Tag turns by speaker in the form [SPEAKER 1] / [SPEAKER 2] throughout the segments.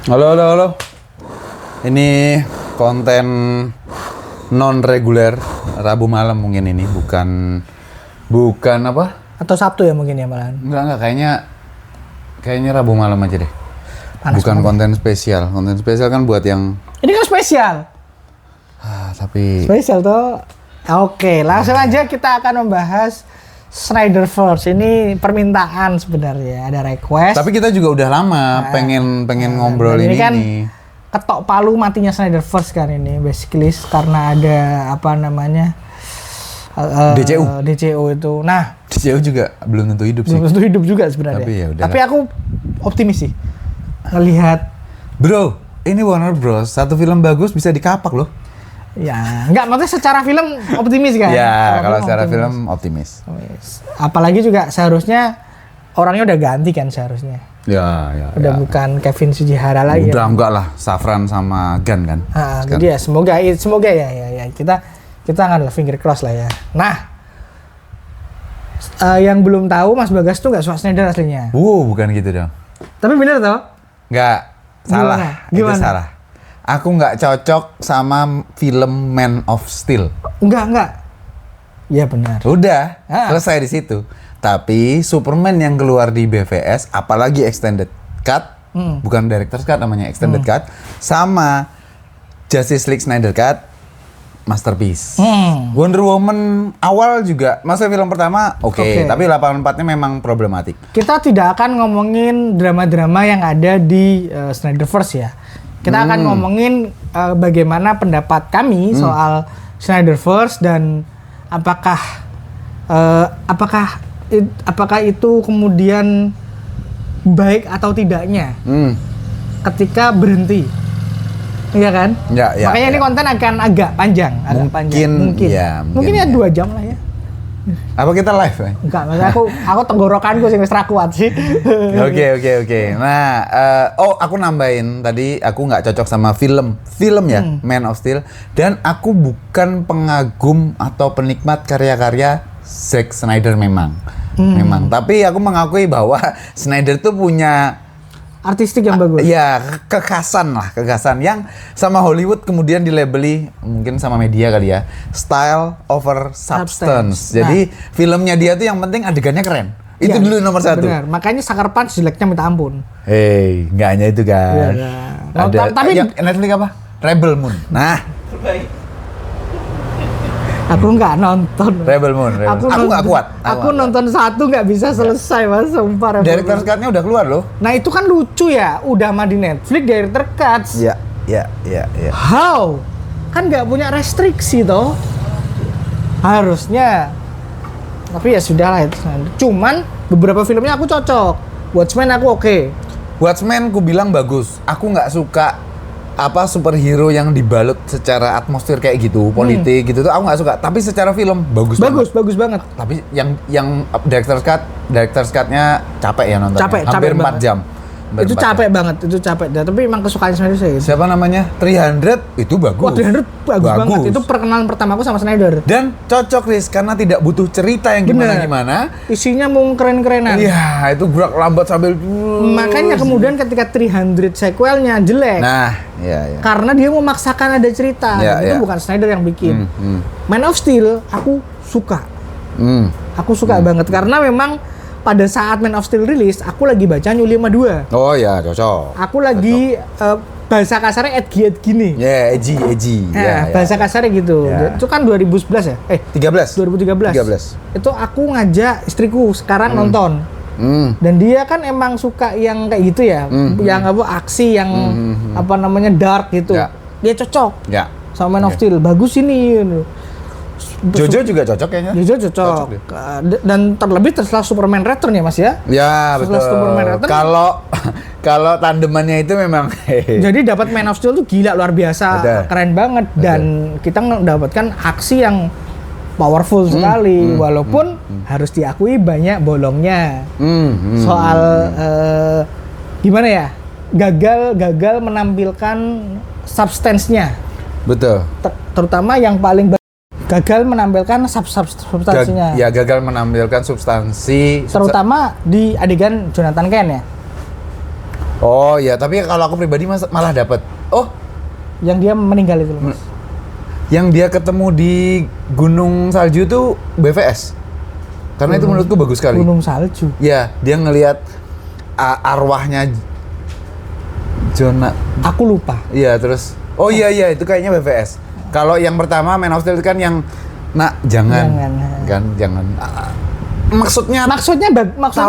[SPEAKER 1] Halo, halo, halo. Ini konten non reguler Rabu malam mungkin ini, bukan apa?
[SPEAKER 2] Atau Sabtu ya mungkin ya malahan.
[SPEAKER 1] Enggak, kayaknya Rabu malam aja deh.
[SPEAKER 2] Panas
[SPEAKER 1] bukan
[SPEAKER 2] banget.
[SPEAKER 1] konten spesial. Konten spesial kan buat yang
[SPEAKER 2] Ini kan spesial.
[SPEAKER 1] tapi
[SPEAKER 2] Spesial tuh. Oke, langsung aja kita akan membahas Snyderverse. Ini permintaan sebenarnya, ada request.
[SPEAKER 1] tapi kita juga udah lama pengen ngobrol
[SPEAKER 2] Dan
[SPEAKER 1] ini
[SPEAKER 2] kan
[SPEAKER 1] nih.
[SPEAKER 2] ketok palu matinya Snyderverse kan ini, basically karena ada apa namanya DCU itu. Nah,
[SPEAKER 1] DCU juga belum tentu hidup sih.
[SPEAKER 2] belum tentu hidup juga sebenarnya.
[SPEAKER 1] Tapi ya udahlah.
[SPEAKER 2] Tapi aku optimis sih ngelihat.
[SPEAKER 1] Bro, ini Warner Bros. Satu film bagus bisa dikapak loh.
[SPEAKER 2] Ya, enggak, maksudnya secara film optimis kan?
[SPEAKER 1] Ya, kalau secara film optimis.
[SPEAKER 2] Apalagi juga seharusnya orangnya udah ganti kan seharusnya.
[SPEAKER 1] Ya.
[SPEAKER 2] Udah bukan Kevin Sujihara lagi.
[SPEAKER 1] Udah enggak lah, Safran sama Gun kan.
[SPEAKER 2] Jadi ya semoga ya kita akan finger cross lah ya. Nah, yang belum tahu Mas Bagas tuh nggak suka Snyder aslinya.
[SPEAKER 1] Bukan gitu dong.
[SPEAKER 2] Tapi bener toh?
[SPEAKER 1] Enggak, salah.
[SPEAKER 2] Gimana?
[SPEAKER 1] Itu salah. Aku nggak cocok sama film Man of Steel.
[SPEAKER 2] Enggak. Iya benar.
[SPEAKER 1] Udah, selesai di situ. Tapi Superman yang keluar di BVS, apalagi extended cut, bukan director's cut namanya, extended cut, sama Justice League Snyder Cut, masterpiece. Wonder Woman awal juga, masa film pertama oke. Tapi 84-nya memang problematik.
[SPEAKER 2] Kita tidak akan ngomongin drama-drama yang ada di Snyderverse ya. Kita akan ngomongin bagaimana pendapat kami soal Snyderverse dan apakah itu kemudian baik atau tidaknya ketika berhenti. Iya kan?
[SPEAKER 1] Ya,
[SPEAKER 2] Makanya ini konten akan agak panjang, mungkin ya 2 jam lah ya.
[SPEAKER 1] Apa kita live ya?
[SPEAKER 2] Enggak, maksudnya aku tenggorokanku sing wis ra kuat sih.
[SPEAKER 1] Oke. Nah, aku nambahin tadi aku nggak cocok sama film ya, Man of Steel. Dan aku bukan pengagum atau penikmat karya-karya Zack Snyder memang. Tapi aku mengakui bahwa Snyder tuh punya
[SPEAKER 2] Artistik yang bagus.
[SPEAKER 1] Ya, kekhasan yang sama Hollywood kemudian dilabeli mungkin sama media kali ya, style over substance. Jadi filmnya dia tuh yang penting adegannya keren. Itu dulu nomor 1.
[SPEAKER 2] Benar. Makanya Sucker Punch jeleknya minta ampun.
[SPEAKER 1] Nggak hanya itu kan.
[SPEAKER 2] Iya. Tapi
[SPEAKER 1] yang Netflix apa? Rebel Moon. Nah,
[SPEAKER 2] aku nggak nonton.
[SPEAKER 1] Rebel Moon. Aku nggak kuat.
[SPEAKER 2] Aku nonton 1 nggak bisa selesai, Mas. Sumpah.
[SPEAKER 1] Director's Cut-nya udah keluar loh.
[SPEAKER 2] Nah, itu kan lucu ya. Udah mah di Netflix Director's Cut.
[SPEAKER 1] Iya.
[SPEAKER 2] How? Kan nggak punya restriksi toh. Harusnya. Tapi ya sudahlah itu. Cuman beberapa filmnya aku cocok. Watchmen aku oke.
[SPEAKER 1] Watchmen ku bilang bagus. Aku nggak suka superhero yang dibalut secara atmosfer kayak gitu, politik gitu tuh aku nggak suka. Tapi secara film bagus
[SPEAKER 2] banget.
[SPEAKER 1] Tapi yang director's cut-nya capek ya nontonnya.
[SPEAKER 2] Capek
[SPEAKER 1] Hampir 4
[SPEAKER 2] banget.
[SPEAKER 1] jam.
[SPEAKER 2] Itu capek banget, Tapi emang kesukaan Snyder sih.
[SPEAKER 1] Siapa namanya? 300 itu bagus.
[SPEAKER 2] Wah, 300 bagus banget. Itu perkenalan pertamaku sama Snyder.
[SPEAKER 1] Dan cocok Riz karena tidak butuh cerita yang gimana-gimana.
[SPEAKER 2] Isinya mau keren-kerenan.
[SPEAKER 1] Iya, itu gerak lambat sambil
[SPEAKER 2] makanya kemudian ketika 300 sequelnya jelek.
[SPEAKER 1] Nah, iya.
[SPEAKER 2] Karena dia memaksakan ada cerita. Itu bukan Snyder yang bikin. Man of Steel aku suka. Aku suka banget karena memang pada saat Man of Steel rilis, aku lagi baca New 52.
[SPEAKER 1] Oh ya, cocok.
[SPEAKER 2] Aku lagi bahasa kasarnya edgy nih.
[SPEAKER 1] Ya, edgy.
[SPEAKER 2] Bahasa kasarnya gitu. Itu kan 2011 ya? 2013. Itu aku ngajak istriku sekarang nonton. Dan dia kan emang suka yang kayak gitu ya, yang aksi, yang dark gitu. Dia cocok sama Man of Steel. Bagus ini.
[SPEAKER 1] Jojo juga cocok kayaknya.
[SPEAKER 2] Jojo cocok. Dan terlebih setelah Superman Return ya Mas ya?
[SPEAKER 1] Ya,
[SPEAKER 2] setelah
[SPEAKER 1] betul.
[SPEAKER 2] Superman Return.
[SPEAKER 1] Kalau tandemannya itu memang
[SPEAKER 2] jadi dapat Man of Steel tuh gila luar biasa, keren banget. Dan kita mendapatkan aksi yang powerful sekali, walaupun harus diakui banyak bolongnya. Soal gimana ya? Gagal menampilkan substance-nya.
[SPEAKER 1] Betul.
[SPEAKER 2] Terutama yang paling gagal menampilkan substansinya.
[SPEAKER 1] Gagal menampilkan substansi.
[SPEAKER 2] Terutama di adegan Jonathan Kent ya.
[SPEAKER 1] Oh iya, tapi kalau aku pribadi malah dapet. Oh,
[SPEAKER 2] Yang dia meninggal itu loh, Mas.
[SPEAKER 1] yang dia ketemu di Gunung Salju tuh BVS. Karena itu menurutku bagus sekali.
[SPEAKER 2] Gunung salju.
[SPEAKER 1] Ya, dia ngelihat arwahnya Jonah.
[SPEAKER 2] Aku lupa.
[SPEAKER 1] Iya, terus iya itu kayaknya BVS. Kalau yang pertama Man of Steel kan yang jangan. Jangan. Maksudnya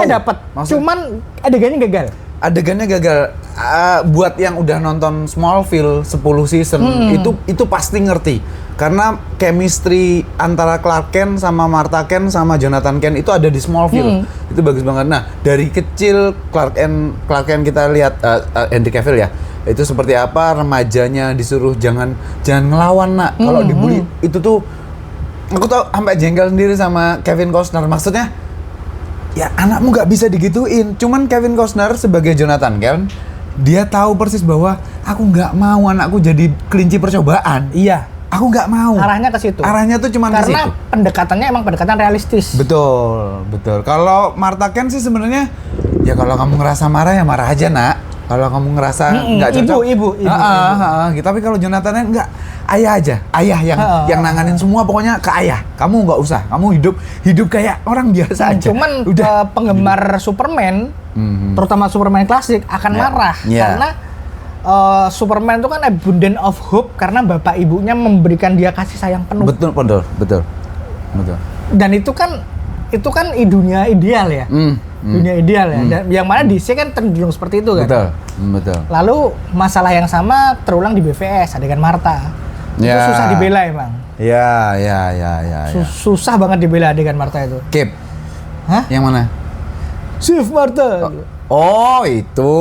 [SPEAKER 2] dapat. Cuman adegannya gagal.
[SPEAKER 1] Buat yang udah nonton Smallville 10 season itu pasti ngerti. Karena chemistry antara Clark Kent sama Martha Kent sama Jonathan Kent itu ada di Smallville. Itu bagus banget. Nah, dari kecil Clark Kent kita lihat Henry Cavill ya. Itu seperti apa remajanya disuruh jangan ngelawan, Nak. Kalau dibully itu tuh aku tau sampai jengkel sendiri sama Kevin Costner. Maksudnya ya anakmu nggak bisa digituin. Cuman Kevin Costner sebagai Jonathan Kent, dia tahu persis bahwa aku nggak mau anakku jadi kelinci percobaan.
[SPEAKER 2] Iya.
[SPEAKER 1] Aku nggak mau.
[SPEAKER 2] Arahnya ke situ.
[SPEAKER 1] Arahnya tuh cuma ke situ.
[SPEAKER 2] Karena pendekatannya emang pendekatan realistis.
[SPEAKER 1] Betul. Kalau Martha Kent sih sebenarnya ya kalau kamu ngerasa marah ya marah aja, Nak. Kalau kamu ngerasa nggak cocok.
[SPEAKER 2] Ibu.
[SPEAKER 1] Gitu. Tapi kalau Jonathan nggak, ayah aja. Ayah yang nanganin semua pokoknya ke ayah. Kamu nggak usah. Kamu hidup kayak orang biasa aja.
[SPEAKER 2] Cuman penggemar Superman, terutama Superman klasik akan marah karena Superman itu kan abundant of hope karena bapak ibunya memberikan dia kasih sayang penuh.
[SPEAKER 1] Betul.
[SPEAKER 2] Dan itu kan dunia ideal ya. Dunia ideal ya. Dan yang mana DC kan cenderung seperti itu kan.
[SPEAKER 1] Betul.
[SPEAKER 2] Lalu masalah yang sama terulang di BVS adegan Martha. Itu susah dibela emang.
[SPEAKER 1] Ya.
[SPEAKER 2] Susah banget dibela adegan Martha itu.
[SPEAKER 1] Kip.
[SPEAKER 2] Hah?
[SPEAKER 1] Yang mana?
[SPEAKER 2] Save Martha.
[SPEAKER 1] Oh, itu.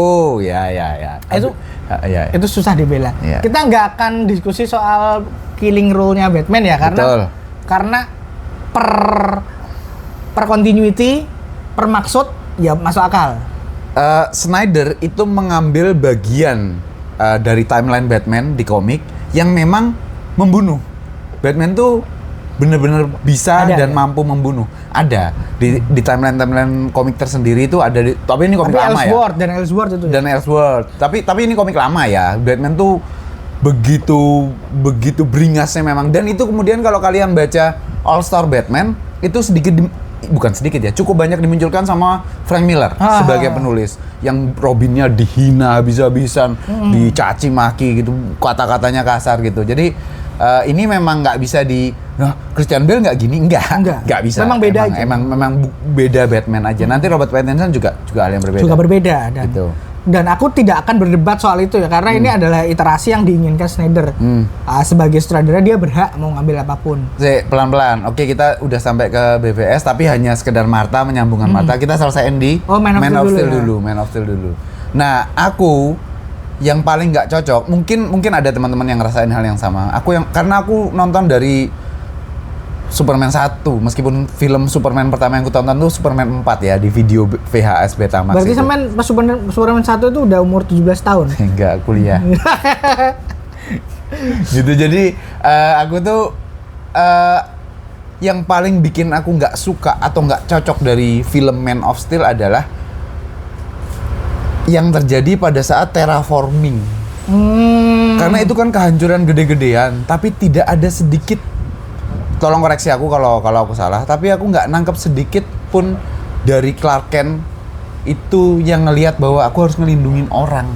[SPEAKER 1] Ya.
[SPEAKER 2] Itu susah dibela.
[SPEAKER 1] Ya.
[SPEAKER 2] Kita nggak akan diskusi soal killing rule-nya Batman ya karena per continuity, per maksud ya masuk akal.
[SPEAKER 1] Snyder itu mengambil bagian dari timeline Batman di komik yang memang membunuh. Batman tuh benar-benar bisa mampu membunuh. Ada di timeline komik tersendiri itu ada tapi ini komik lama
[SPEAKER 2] Elseworld itu.
[SPEAKER 1] Dan Elseworld. Tapi ini komik lama ya. Batman tuh begitu beringasnya memang. Dan itu kemudian kalau kalian baca All Star Batman itu bukan sedikit ya, cukup banyak dimunculkan sama Frank Miller sebagai penulis. Yang Robinnya dihina habis-habisan, dicaci maki gitu, kata-katanya kasar gitu. Jadi ini memang nggak bisa Christian Bale nggak gini, nggak bisa.
[SPEAKER 2] Memang beda aja.
[SPEAKER 1] Memang beda Batman aja. Nanti Robert Pattinson juga hal yang berbeda.
[SPEAKER 2] Juga berbeda dan aku tidak akan berdebat soal itu ya karena ini adalah iterasi yang diinginkan Snyder. Sebagai sutradara dia berhak mau ngambil apapun.
[SPEAKER 1] Pelan-pelan. Oke, kita udah sampai ke BVS tapi hanya sekedar Martha menyambungkan Martha. Kita selesaiin di Man of Steel dulu. Nah, aku yang paling nggak cocok, mungkin ada teman-teman yang ngerasain hal yang sama. Karena aku nonton dari Superman 1, meskipun film Superman pertama yang aku tonton tuh Superman 4 ya di video VHS Betamax.
[SPEAKER 2] Berarti sampean pas Superman 1 itu udah umur 17 tahun?
[SPEAKER 1] Enggak, kuliah. Gitu, jadi aku tuh yang paling bikin aku nggak suka atau nggak cocok dari film Man of Steel adalah yang terjadi pada saat terraforming. Karena itu kan kehancuran gede-gedean, tapi tidak ada sedikit, tolong koreksi aku kalau aku salah, tapi aku nggak nangkep sedikit pun dari Clark Kent itu yang ngelihat bahwa aku harus ngelindungin orang.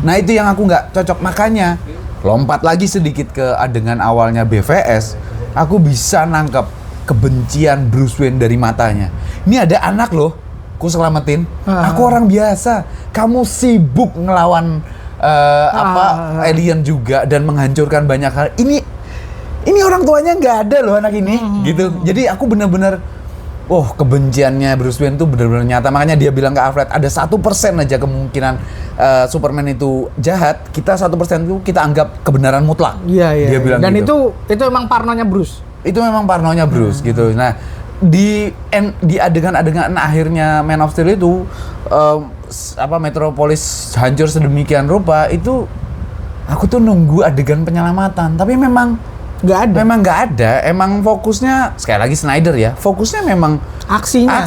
[SPEAKER 1] Nah itu yang aku nggak cocok, makanya lompat lagi sedikit ke adegan awalnya BVS, aku bisa nangkep kebencian Bruce Wayne dari matanya. Ini ada anak loh, ku selamatin. Aku orang biasa, kamu sibuk ngelawan alien juga dan menghancurkan banyak hal. Ini orang tuanya nggak ada loh anak ini, gitu. Jadi aku benar-benar, kebenciannya Bruce Wayne tuh benar-benar nyata. Makanya dia bilang ke Alfred, ada 1% aja kemungkinan Superman itu jahat. Kita 1% itu kita anggap kebenaran mutlak.
[SPEAKER 2] Iya.
[SPEAKER 1] Dia bilang
[SPEAKER 2] dan
[SPEAKER 1] gitu.
[SPEAKER 2] itu emang parnonya Bruce.
[SPEAKER 1] Itu memang parnonya Bruce gitu. Nah di adegan-adegan akhirnya Man of Steel itu Metropolis hancur sedemikian rupa, itu aku tuh nunggu adegan penyelamatan, tapi memang
[SPEAKER 2] Nggak ada.
[SPEAKER 1] Memang nggak ada. Emang fokusnya sekali lagi Snyder ya. Fokusnya memang aksinya.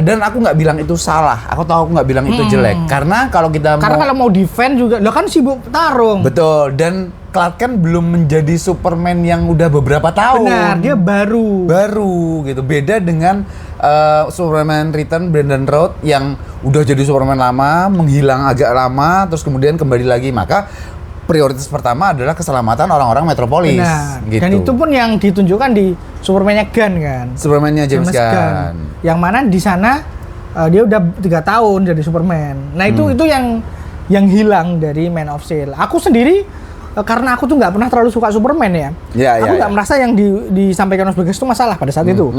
[SPEAKER 1] Dan aku nggak bilang itu salah. Aku nggak bilang itu jelek. Karena kalau
[SPEAKER 2] kalau mau defend juga, lo kan sibuk tarung.
[SPEAKER 1] Betul. Dan Clark Kent belum menjadi Superman yang udah beberapa tahun.
[SPEAKER 2] Benar, dia baru
[SPEAKER 1] gitu. Beda dengan Superman Return Brandon Routh yang udah jadi Superman lama, menghilang agak lama, terus kemudian kembali lagi. Maka prioritas pertama adalah keselamatan orang-orang metropolis.
[SPEAKER 2] Benar.
[SPEAKER 1] Gitu.
[SPEAKER 2] Dan itu pun yang ditunjukkan di Superman-nya Gunn kan.
[SPEAKER 1] Superman-nya James Gunn.
[SPEAKER 2] Yang mana di sana dia udah 3 tahun jadi Superman. Nah itu yang hilang dari Man of Steel. Aku sendiri karena aku tuh nggak pernah terlalu suka Superman ya. Aku nggak merasa yang disampaikan Mas Bagas itu masalah pada saat itu.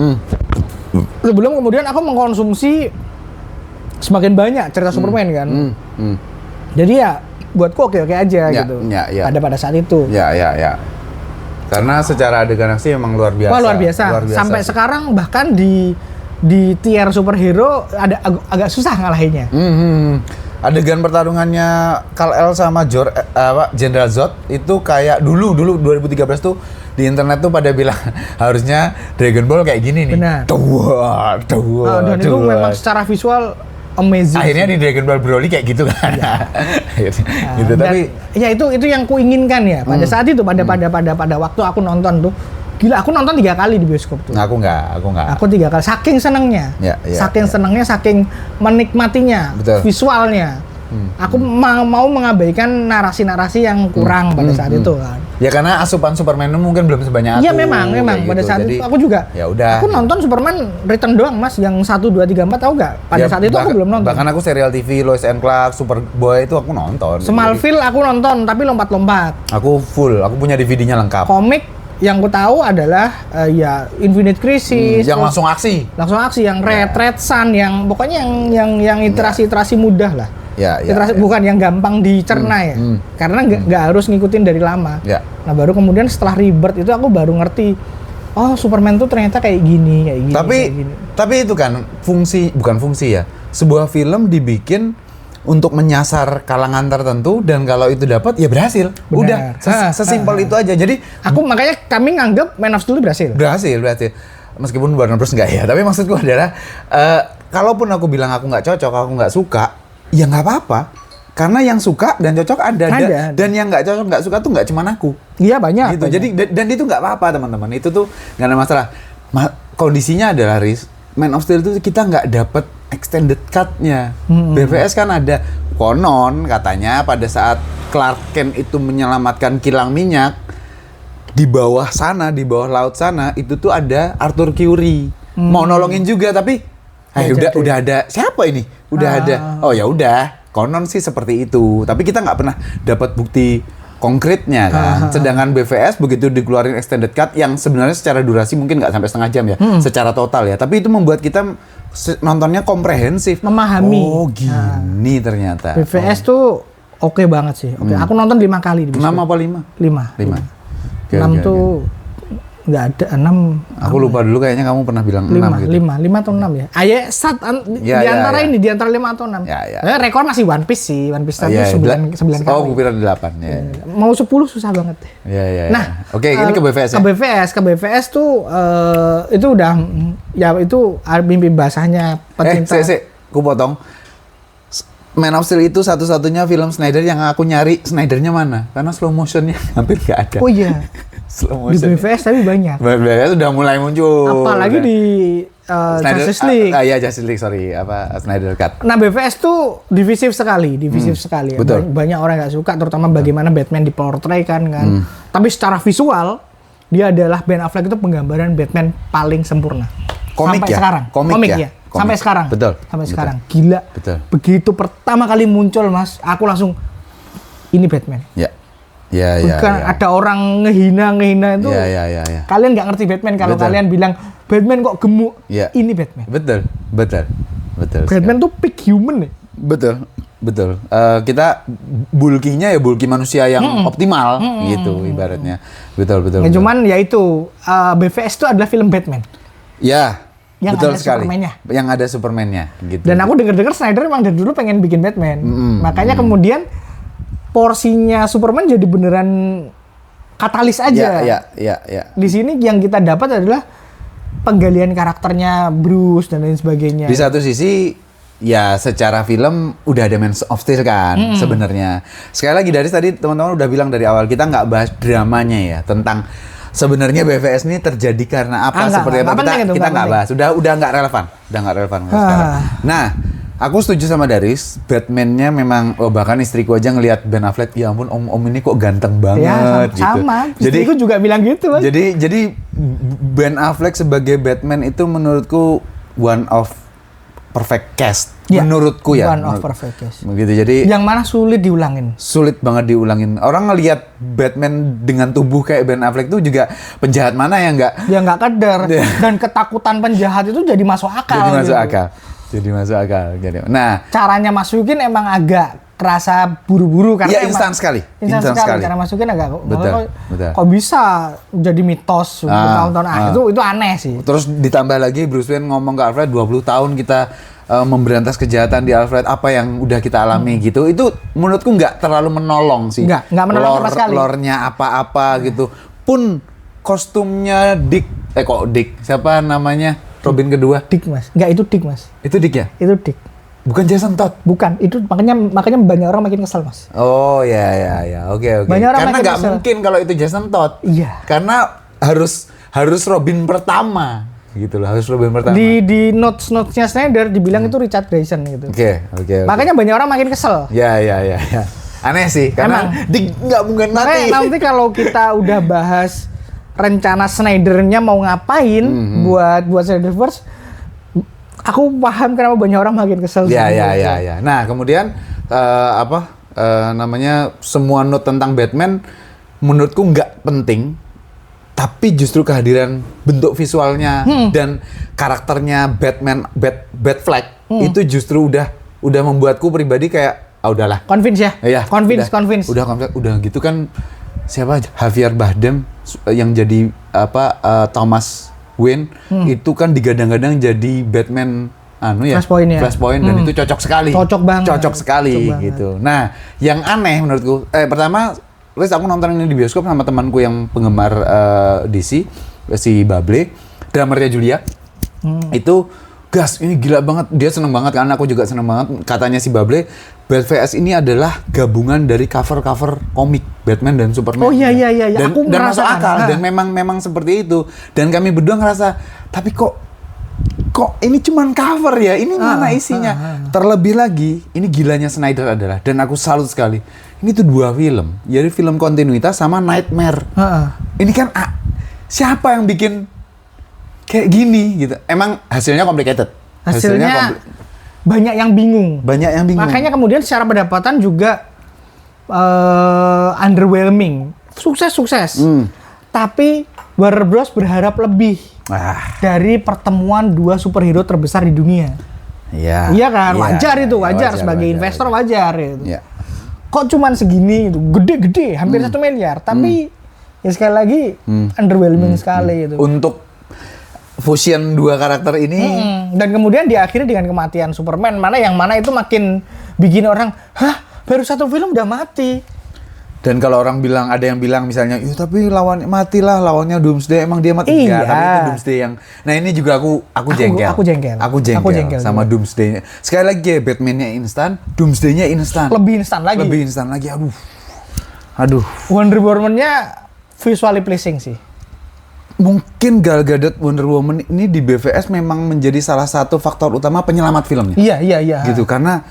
[SPEAKER 2] Sebelum kemudian aku mengkonsumsi semakin banyak cerita Superman kan. Jadi ya buatku oke aja gitu. Pada saat itu.
[SPEAKER 1] Ya. Karena secara adegan aksi memang luar biasa.
[SPEAKER 2] Wah, luar biasa. Sampai sekarang bahkan di tier superhero agak susah ngalahinnya.
[SPEAKER 1] Adegan pertarungannya Kal-El sama General Zod itu kayak dulu 2013 tuh di internet tuh pada bilang harusnya Dragon Ball kayak gini nih.
[SPEAKER 2] Benar.
[SPEAKER 1] Dan
[SPEAKER 2] itu memang secara visual amazing.
[SPEAKER 1] Akhirnya di Dragon Ball Broly kayak gitu kan. Gitu, tapi
[SPEAKER 2] ya itu yang kuinginkan ya pada saat itu pada waktu aku nonton tuh. Gila, aku nonton 3 kali di bioskop tuh.
[SPEAKER 1] Aku enggak.
[SPEAKER 2] Aku 3 kali, saking senengnya. Senengnya, saking menikmatinya,
[SPEAKER 1] betul.
[SPEAKER 2] Visualnya. Aku mau mengabaikan narasi-narasi yang kurang pada saat itu kan.
[SPEAKER 1] Ya karena asupan Superman itu mungkin belum sebanyak
[SPEAKER 2] Iya memang pada saat itu aku juga.
[SPEAKER 1] Ya udah.
[SPEAKER 2] Aku nonton Superman Return doang Mas, yang 1 2 3 4 tahu enggak? Pada saat itu aku belum nonton.
[SPEAKER 1] Bahkan aku serial TV Lois and Clark, Superboy itu aku nonton.
[SPEAKER 2] Smallville aku nonton tapi lompat-lompat.
[SPEAKER 1] Aku full, aku punya DVD-nya lengkap.
[SPEAKER 2] Komik yang ku tahu adalah ya Infinite Crisis.
[SPEAKER 1] Yang langsung aksi yang
[SPEAKER 2] Red Sun, yang pokoknya yang iterasi mudah lah. Bukan yang gampang dicerna ya. Karena nggak harus ngikutin dari lama. Nah baru kemudian setelah Rebirth itu aku baru ngerti. Oh Superman tuh ternyata kayak gini.
[SPEAKER 1] Tapi itu kan bukan fungsi ya. Sebuah film dibikin untuk menyasar kalangan tertentu dan kalau itu dapat ya berhasil.
[SPEAKER 2] Benar.
[SPEAKER 1] Udah sesimpel itu aja. Jadi
[SPEAKER 2] makanya kami nganggap Man of Steel berhasil.
[SPEAKER 1] Berhasil. Meskipun Warner Bros enggak ya. Tapi maksudku adalah kalaupun aku bilang aku nggak cocok, aku nggak suka, ya nggak apa-apa. Karena yang suka dan cocok ada. Dan yang nggak cocok nggak suka tuh nggak cuma aku.
[SPEAKER 2] Iya banyak.
[SPEAKER 1] Gitu. Jadi dan itu nggak apa-apa teman-teman. Itu tuh nggak ada masalah. Kondisinya adalah Man of Steel itu kita nggak dapet extended cut-nya. BVS kan ada konon katanya pada saat Clark Kent itu menyelamatkan kilang minyak di bawah laut sana itu tuh ada Arthur Curry mau nolongin juga tapi udah ada siapa ini? Udah ada. Oh ya udah, konon sih seperti itu. Tapi kita nggak pernah dapat bukti konkretnya kan. Sedangkan BVS begitu dikeluarin extended cut yang sebenarnya secara durasi mungkin nggak sampai setengah jam ya, secara total ya. Tapi itu membuat kita nontonnya komprehensif,
[SPEAKER 2] memahami.
[SPEAKER 1] Oh gini ternyata.
[SPEAKER 2] BVS tuh oke banget sih. Aku nonton 5 kali di bioskop.
[SPEAKER 1] 6 apa 5?
[SPEAKER 2] 5 tuh nggak ada 6.
[SPEAKER 1] Aku lupa dulu kayaknya kamu pernah bilang 6 gitu.
[SPEAKER 2] 5 atau 6 ya. Di antara ini di antara 5 atau 6. Rekor masih One Piece sih. One Piece tadi 9 kali.
[SPEAKER 1] Oh, aku kira 8 ya.
[SPEAKER 2] Mau 10 susah banget.
[SPEAKER 1] Iya.
[SPEAKER 2] Nah,
[SPEAKER 1] oke, ini ke BVS ya.
[SPEAKER 2] Ke BVS tuh itu udah ya itu mimpi basahnya pecinta.
[SPEAKER 1] Aku potong. Man of Steel itu satu-satunya film Snyder yang aku nyari Snydernya mana? Karena slow motionnya hampir nggak ada.
[SPEAKER 2] Oh iya.
[SPEAKER 1] Slow
[SPEAKER 2] motion. Di BVS tapi banyak.
[SPEAKER 1] BVS udah mulai muncul.
[SPEAKER 2] Apalagi di Justice League.
[SPEAKER 1] Justice League, sorry. Snyder Cut.
[SPEAKER 2] Nah, BVS tuh divisif sekali.
[SPEAKER 1] Betul.
[SPEAKER 2] Banyak orang nggak suka, terutama bagaimana Batman diportraykan kan. Tapi secara visual, dia adalah Ben Affleck itu penggambaran Batman paling sempurna.
[SPEAKER 1] Komik
[SPEAKER 2] sampai
[SPEAKER 1] ya?
[SPEAKER 2] sekarang. Komik ya? Sampai sekarang.
[SPEAKER 1] Betul.
[SPEAKER 2] Sampai sekarang. Gila.
[SPEAKER 1] Betul.
[SPEAKER 2] Begitu pertama kali muncul, Mas, aku langsung ini Batman.
[SPEAKER 1] Ya.
[SPEAKER 2] Bukan ada orang ngehina itu.
[SPEAKER 1] Ya.
[SPEAKER 2] Kalian nggak ngerti Batman kalau kalian bilang Batman kok gemuk. Ya. Ini Batman.
[SPEAKER 1] Betul.
[SPEAKER 2] Batman tuh peak human nih.
[SPEAKER 1] Betul. Kita bulkinya ya bulky manusia yang optimal gitu ibaratnya. Betul.
[SPEAKER 2] Ya, cuman ya itu BVS itu adalah film Batman.
[SPEAKER 1] Ya.
[SPEAKER 2] Yang
[SPEAKER 1] betul
[SPEAKER 2] ada
[SPEAKER 1] sekali.
[SPEAKER 2] Superman-nya.
[SPEAKER 1] Yang ada Superman-nya gitu.
[SPEAKER 2] Dan aku dengar Snyder emang dari dulu pengen bikin Batman. Makanya kemudian porsinya Superman jadi beneran katalis aja.
[SPEAKER 1] Ya.
[SPEAKER 2] Di sini yang kita dapat adalah penggalian karakternya Bruce dan lain sebagainya.
[SPEAKER 1] Di satu sisi ya secara film udah ada Man of Steel kan sebenarnya. Sekali lagi dari tadi teman-teman udah bilang dari awal kita nggak bahas dramanya ya tentang sebenarnya BVS ini terjadi karena apa seperti apa kita nggak bahas. Udah nggak relevan sekarang. Nah, aku setuju sama Daris, Batman-nya memang bahkan istriku aja ngelihat Ben Affleck, ya ampun om ini kok ganteng banget
[SPEAKER 2] ya,
[SPEAKER 1] gitu.
[SPEAKER 2] Sama. Istriku juga bilang gitu. Mas.
[SPEAKER 1] Jadi Ben Affleck sebagai Batman itu menurutku one of perfect cast. Ya, menurutku ya.
[SPEAKER 2] One of perfect cast.
[SPEAKER 1] Begitu. Jadi
[SPEAKER 2] yang mana sulit diulangin.
[SPEAKER 1] Sulit banget diulangin. Orang ngelihat Batman dengan tubuh kayak Ben Affleck tuh juga penjahat mana yang
[SPEAKER 2] nggak kadar. Dan ketakutan penjahat itu jadi masuk akal.
[SPEAKER 1] Jadi masuk akal. Nah,
[SPEAKER 2] caranya masukin emang agak kerasa buru-buru karena
[SPEAKER 1] instan sekali.
[SPEAKER 2] Cara masukin agak
[SPEAKER 1] betul.
[SPEAKER 2] Kok bisa jadi mitos bertahun-tahun. Itu aneh sih.
[SPEAKER 1] Terus ditambah lagi Bruce Wayne ngomong ke Alfred 20 tahun kita memberantas kejahatan di Alfred, apa yang udah kita alami gitu. Itu menurutku nggak terlalu menolong sih.
[SPEAKER 2] Nggak menolong sama sekali.
[SPEAKER 1] Lore-nya apa-apa gitu. Pun kostumnya Dick. Siapa namanya? Robin kedua.
[SPEAKER 2] Dick, Mas. Nggak, itu Dick, Mas.
[SPEAKER 1] Itu Dick ya?
[SPEAKER 2] Itu Dick.
[SPEAKER 1] Bukan Jason Todd.
[SPEAKER 2] Bukan, itu makanya banyak orang makin kesel, Mas.
[SPEAKER 1] Oh ya, oke. Karena nggak mungkin kalau itu Jason Todd.
[SPEAKER 2] Iya.
[SPEAKER 1] Karena harus Robin pertama, gitu loh. Harus Robin pertama.
[SPEAKER 2] Di notes-nya Snyder dibilang itu Richard Grayson gitu.
[SPEAKER 1] Oke.
[SPEAKER 2] Makanya banyak orang makin kesel.
[SPEAKER 1] Ya. Aneh sih, karena nggak mungkin mati.
[SPEAKER 2] Nanti kalau kita udah bahas rencana Snyder-nya mau ngapain buat Snyderverse, aku paham kenapa banyak orang makin kesel.
[SPEAKER 1] Ya. Nah, kemudian semua note tentang Batman menurutku nggak penting, tapi justru kehadiran bentuk visualnya dan karakternya Batfleck itu justru udah membuatku pribadi kayak udahlah.
[SPEAKER 2] Convince ya?
[SPEAKER 1] Iya.
[SPEAKER 2] Convince.
[SPEAKER 1] Udah gitu kan, siapa Javier Bardem yang jadi Thomas Wayne itu kan digadang-gadang jadi Batman Flashpoint dan itu cocok sekali. Cocok sekali gitu. Nah, yang aneh menurutku pertama, aku nonton ini di bioskop sama temanku yang penggemar DC, si Bable, drummernya Julia. Itu gas, ini gila banget. Dia seneng banget kan, aku juga seneng banget. Katanya si Bable, BVS ini adalah gabungan dari cover-cover komik Batman dan Superman.
[SPEAKER 2] Oh iya.
[SPEAKER 1] Dan masuk akal dan memang seperti itu. Dan kami berdua ngerasa, tapi kok ini cuman cover ya? Ini mana isinya? Terlebih lagi, ini gilanya Snyder adalah, dan aku salut sekali. Ini tuh 2 film. Jadi film kontinuitas sama Nightmare. Ini kan siapa yang bikin kayak gini gitu? Emang hasilnya complicated.
[SPEAKER 2] Hasilnya banyak yang bingung. Makanya kemudian secara pendapatan juga underwhelming. Sukses. Tapi Warner Bros berharap lebih dari pertemuan 2 superhero terbesar di dunia. Iya kan? Wajar sebagai investor wajar itu. Ya. Kok cuman segini itu? Gede-gede, hampir 1 miliar. Tapi ya sekali lagi underwhelming sekali itu.
[SPEAKER 1] Untuk fusion 2 karakter ini
[SPEAKER 2] dan kemudian diakhiri dengan kematian Superman, mana itu makin bikin orang, baru 1 film udah mati.
[SPEAKER 1] Dan kalau orang bilang, ada yang bilang misalnya, tapi matilah lawannya Doomsday, emang dia mati?
[SPEAKER 2] Iya.
[SPEAKER 1] Tapi itu Doomsday yang, nah ini juga aku jengkel. Aku jengkel sama juga. Doomsday. Sekali lagi ya, Batman-nya instan, Doomsday-nya instan.
[SPEAKER 2] Lebih instan lagi.
[SPEAKER 1] Aduh.
[SPEAKER 2] Wonder Woman-nya visually pleasing sih.
[SPEAKER 1] Mungkin Gal Gadot Wonder Woman ini di BVS memang menjadi salah satu faktor utama penyelamat filmnya.
[SPEAKER 2] Iya.
[SPEAKER 1] Gitu, karena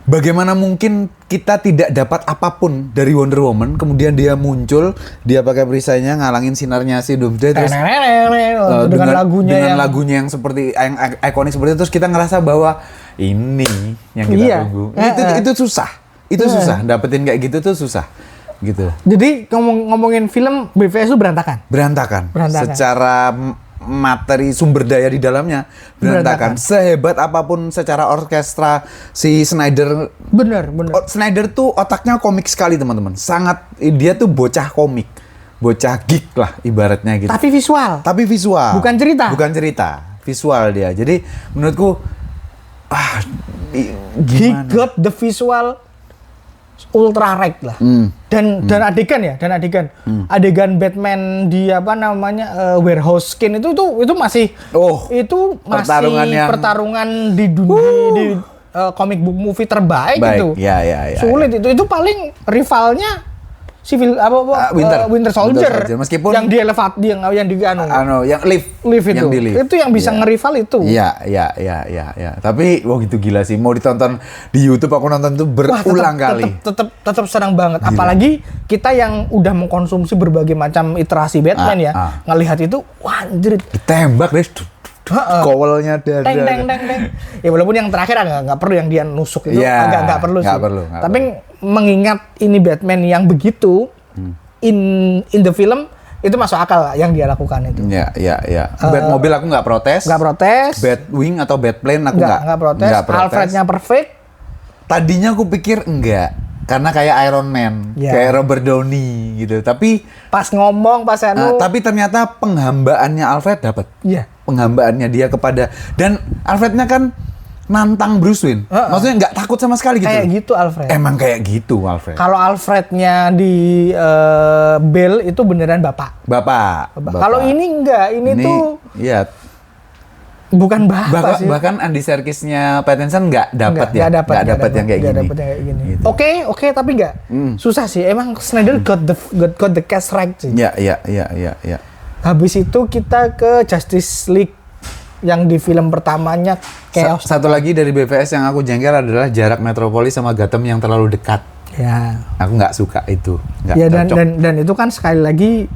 [SPEAKER 1] bagaimana mungkin kita tidak dapat apapun dari Wonder Woman, kemudian dia muncul, dia pakai perisainya ngalangin sinarnya si Doomsday, terus dengan lagunya yang seperti yang ikonik seperti itu, terus kita ngerasa bahwa ini yang kita tunggu. Itu susah. Susah dapetin kayak gitu tuh susah. Gitu.
[SPEAKER 2] Jadi ngomongin film BVS itu berantakan.
[SPEAKER 1] Secara materi sumber daya di dalamnya berantakan. Sehebat apapun secara orkestra si Snyder.
[SPEAKER 2] Bener.
[SPEAKER 1] Snyder tuh otaknya komik sekali teman-teman. Sangat, dia tuh bocah komik, bocah geek lah ibaratnya gitu.
[SPEAKER 2] Tapi visual. Bukan cerita.
[SPEAKER 1] Visual dia. Jadi menurutku
[SPEAKER 2] he got the visual ultra rare lah. Dan adegan adegan Batman di apa namanya warehouse skin itu masih pertarungan di dunia di comic book movie terbaik itu.
[SPEAKER 1] Ya.
[SPEAKER 2] Sulit itu paling rivalnya Winter Soldier.
[SPEAKER 1] Meskipun
[SPEAKER 2] yang di elevat yang
[SPEAKER 1] yang lift
[SPEAKER 2] itu. Itu yang bisa ngerival itu.
[SPEAKER 1] Iya. Tapi gitu gila sih. Mau ditonton di YouTube, aku nonton itu berulang kali.
[SPEAKER 2] Tetap senang banget. Gila. Apalagi kita yang udah mengkonsumsi berbagai macam iterasi Batman ngelihat itu, wah anjir.
[SPEAKER 1] Ditembak deh. Kowalnya dada.
[SPEAKER 2] Deng. Ya walaupun yang terakhir nggak perlu yang dia nusuk itu, nggak perlu sih. Tapi mengingat ini Batman yang begitu in the film itu masuk akal yang dia lakukan itu.
[SPEAKER 1] Iya. Batmobil aku nggak protes. Batwing atau Batplane aku nggak protes.
[SPEAKER 2] Alfrednya perfect.
[SPEAKER 1] Tadinya aku pikir enggak. Karena kayak Iron Man, kayak Robert Downey gitu. Tapi
[SPEAKER 2] pas ngomong,
[SPEAKER 1] tapi ternyata penghambaannya Alfred dapat.
[SPEAKER 2] Iya.
[SPEAKER 1] Penghambaannya dia kepada, dan Alfrednya kan nantang Bruce Wayne. Maksudnya nggak takut sama sekali gitu.
[SPEAKER 2] Kayak gitu Alfred.
[SPEAKER 1] Emang kayak gitu Alfred.
[SPEAKER 2] Kalau Alfrednya di Bale itu beneran bapak. Kalau ini enggak, ini tuh.
[SPEAKER 1] Iya.
[SPEAKER 2] Bukan bapak sih.
[SPEAKER 1] Bahkan Andy Serkisnya Pattinson nggak dapat yang kayak gini.
[SPEAKER 2] Gitu. Oke, tapi nggak. Susah sih. Emang Snyder got the cast right sih.
[SPEAKER 1] Iya.
[SPEAKER 2] Habis itu kita ke Justice League yang di film pertamanya chaos.
[SPEAKER 1] Satu lagi dari BVS yang aku jengkel adalah jarak Metropolis sama Gotham yang terlalu dekat.
[SPEAKER 2] Ya.
[SPEAKER 1] Aku nggak suka itu.
[SPEAKER 2] Dan itu kan sekali lagi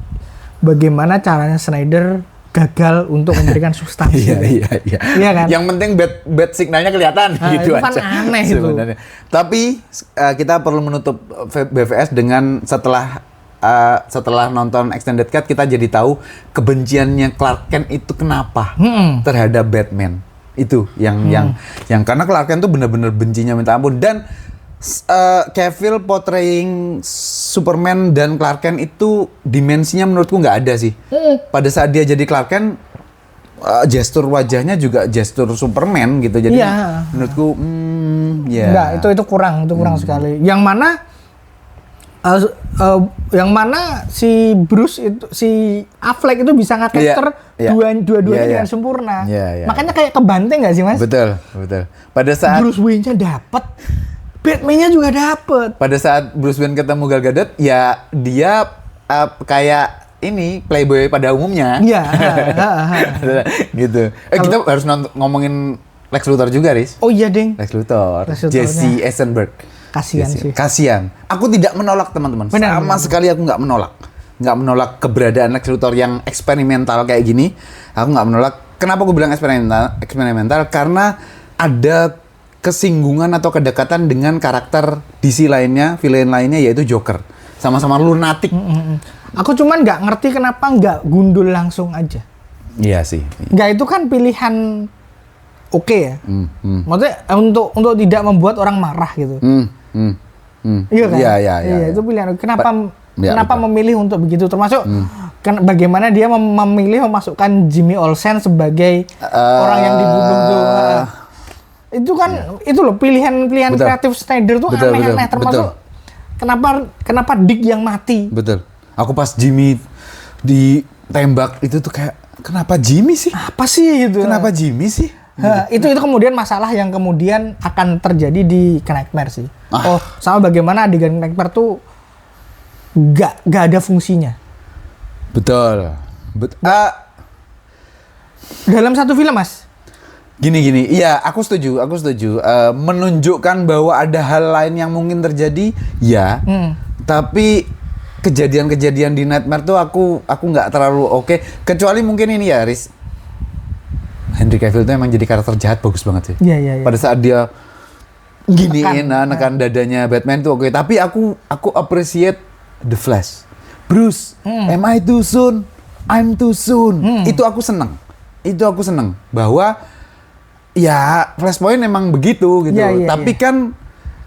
[SPEAKER 2] bagaimana caranya Snyder gagal untuk memberikan substansi.
[SPEAKER 1] Iya kan? Yang penting bad signalnya kelihatan gitu
[SPEAKER 2] itu
[SPEAKER 1] aja.
[SPEAKER 2] Kan aneh sebenarnya.
[SPEAKER 1] Tapi kita perlu menutup BVS dengan setelah nonton extended cut kita jadi tahu kebenciannya Clark Kent itu kenapa terhadap Batman. Itu yang karena Clark Kent tuh benar-benar bencinya minta ampun, dan Cavill portraying Superman dan Clark Kent itu dimensinya menurutku nggak ada sih. Pada saat dia jadi Clark Kent, gestur wajahnya juga gestur Superman gitu. Jadi menurutku,
[SPEAKER 2] Enggak, itu kurang sekali. Yang mana si Bruce itu, si Affleck itu bisa nge-capture dua-duanya dengan sempurna. Makanya kayak kebanting nggak sih Mas?
[SPEAKER 1] Betul. Pada saat
[SPEAKER 2] Bruce Wayne-nya dapet, Batman-nya juga dapet.
[SPEAKER 1] Pada saat Bruce Wayne ketemu Gal Gadot, ya dia kayak ini playboy pada umumnya.
[SPEAKER 2] Iya.
[SPEAKER 1] Gitu. Kita harus ngomongin Lex Luthor juga, Riz.
[SPEAKER 2] Oh iya, Ding.
[SPEAKER 1] Lex Luthor. Jesse Eisenberg.
[SPEAKER 2] Kasian sih.
[SPEAKER 1] Kasian. Aku tidak menolak teman-teman. Sama sekali aku nggak menolak. Nggak menolak keberadaan Lex Luthor yang eksperimental kayak gini. Aku nggak menolak. Kenapa aku bilang eksperimental? Karena ada kesinggungan atau kedekatan dengan karakter DC lainnya, villain lainnya, yaitu Joker. Sama-sama lunatik.
[SPEAKER 2] Aku cuman nggak ngerti kenapa nggak gundul langsung aja.
[SPEAKER 1] Iya sih.
[SPEAKER 2] Nggak, itu kan pilihan oke ya. Maksudnya untuk tidak membuat orang marah gitu. Iya kan? Iya, itu pilihan. Kenapa memilih untuk begitu? Termasuk bagaimana dia memilih memasukkan Jimmy Olsen sebagai orang yang dibunuh tuh. Itu kan itu loh pilihan kreatif Snyder tuh aneh-aneh, termasuk kenapa Dick yang mati.
[SPEAKER 1] Betul. Aku pas Jimmy ditembak itu tuh kayak kenapa Jimmy sih?
[SPEAKER 2] Apa sih itu?
[SPEAKER 1] Kenapa Jimmy sih?
[SPEAKER 2] Itu kemudian masalah yang kemudian akan terjadi di Nightmare sih. Sama bagaimana adegan Nightmare tuh nggak ada fungsinya.
[SPEAKER 1] Betul.
[SPEAKER 2] Dalam satu film, Mas.
[SPEAKER 1] Gini. Iya, aku setuju. Menunjukkan bahwa ada hal lain yang mungkin terjadi, ya. Tapi kejadian-kejadian di Nightmare tuh aku nggak terlalu oke. Kecuali mungkin ini ya, Riz. Henry Cavill tuh emang jadi karakter jahat bagus banget sih.
[SPEAKER 2] Iya.
[SPEAKER 1] Pada saat dia giniin nekan dadanya Batman tuh oke. Tapi aku appreciate The Flash. Bruce, am I too soon? I'm too soon. Itu aku seneng bahwa ya Flashpoint emang begitu gitu.
[SPEAKER 2] Iya.
[SPEAKER 1] Tapi kan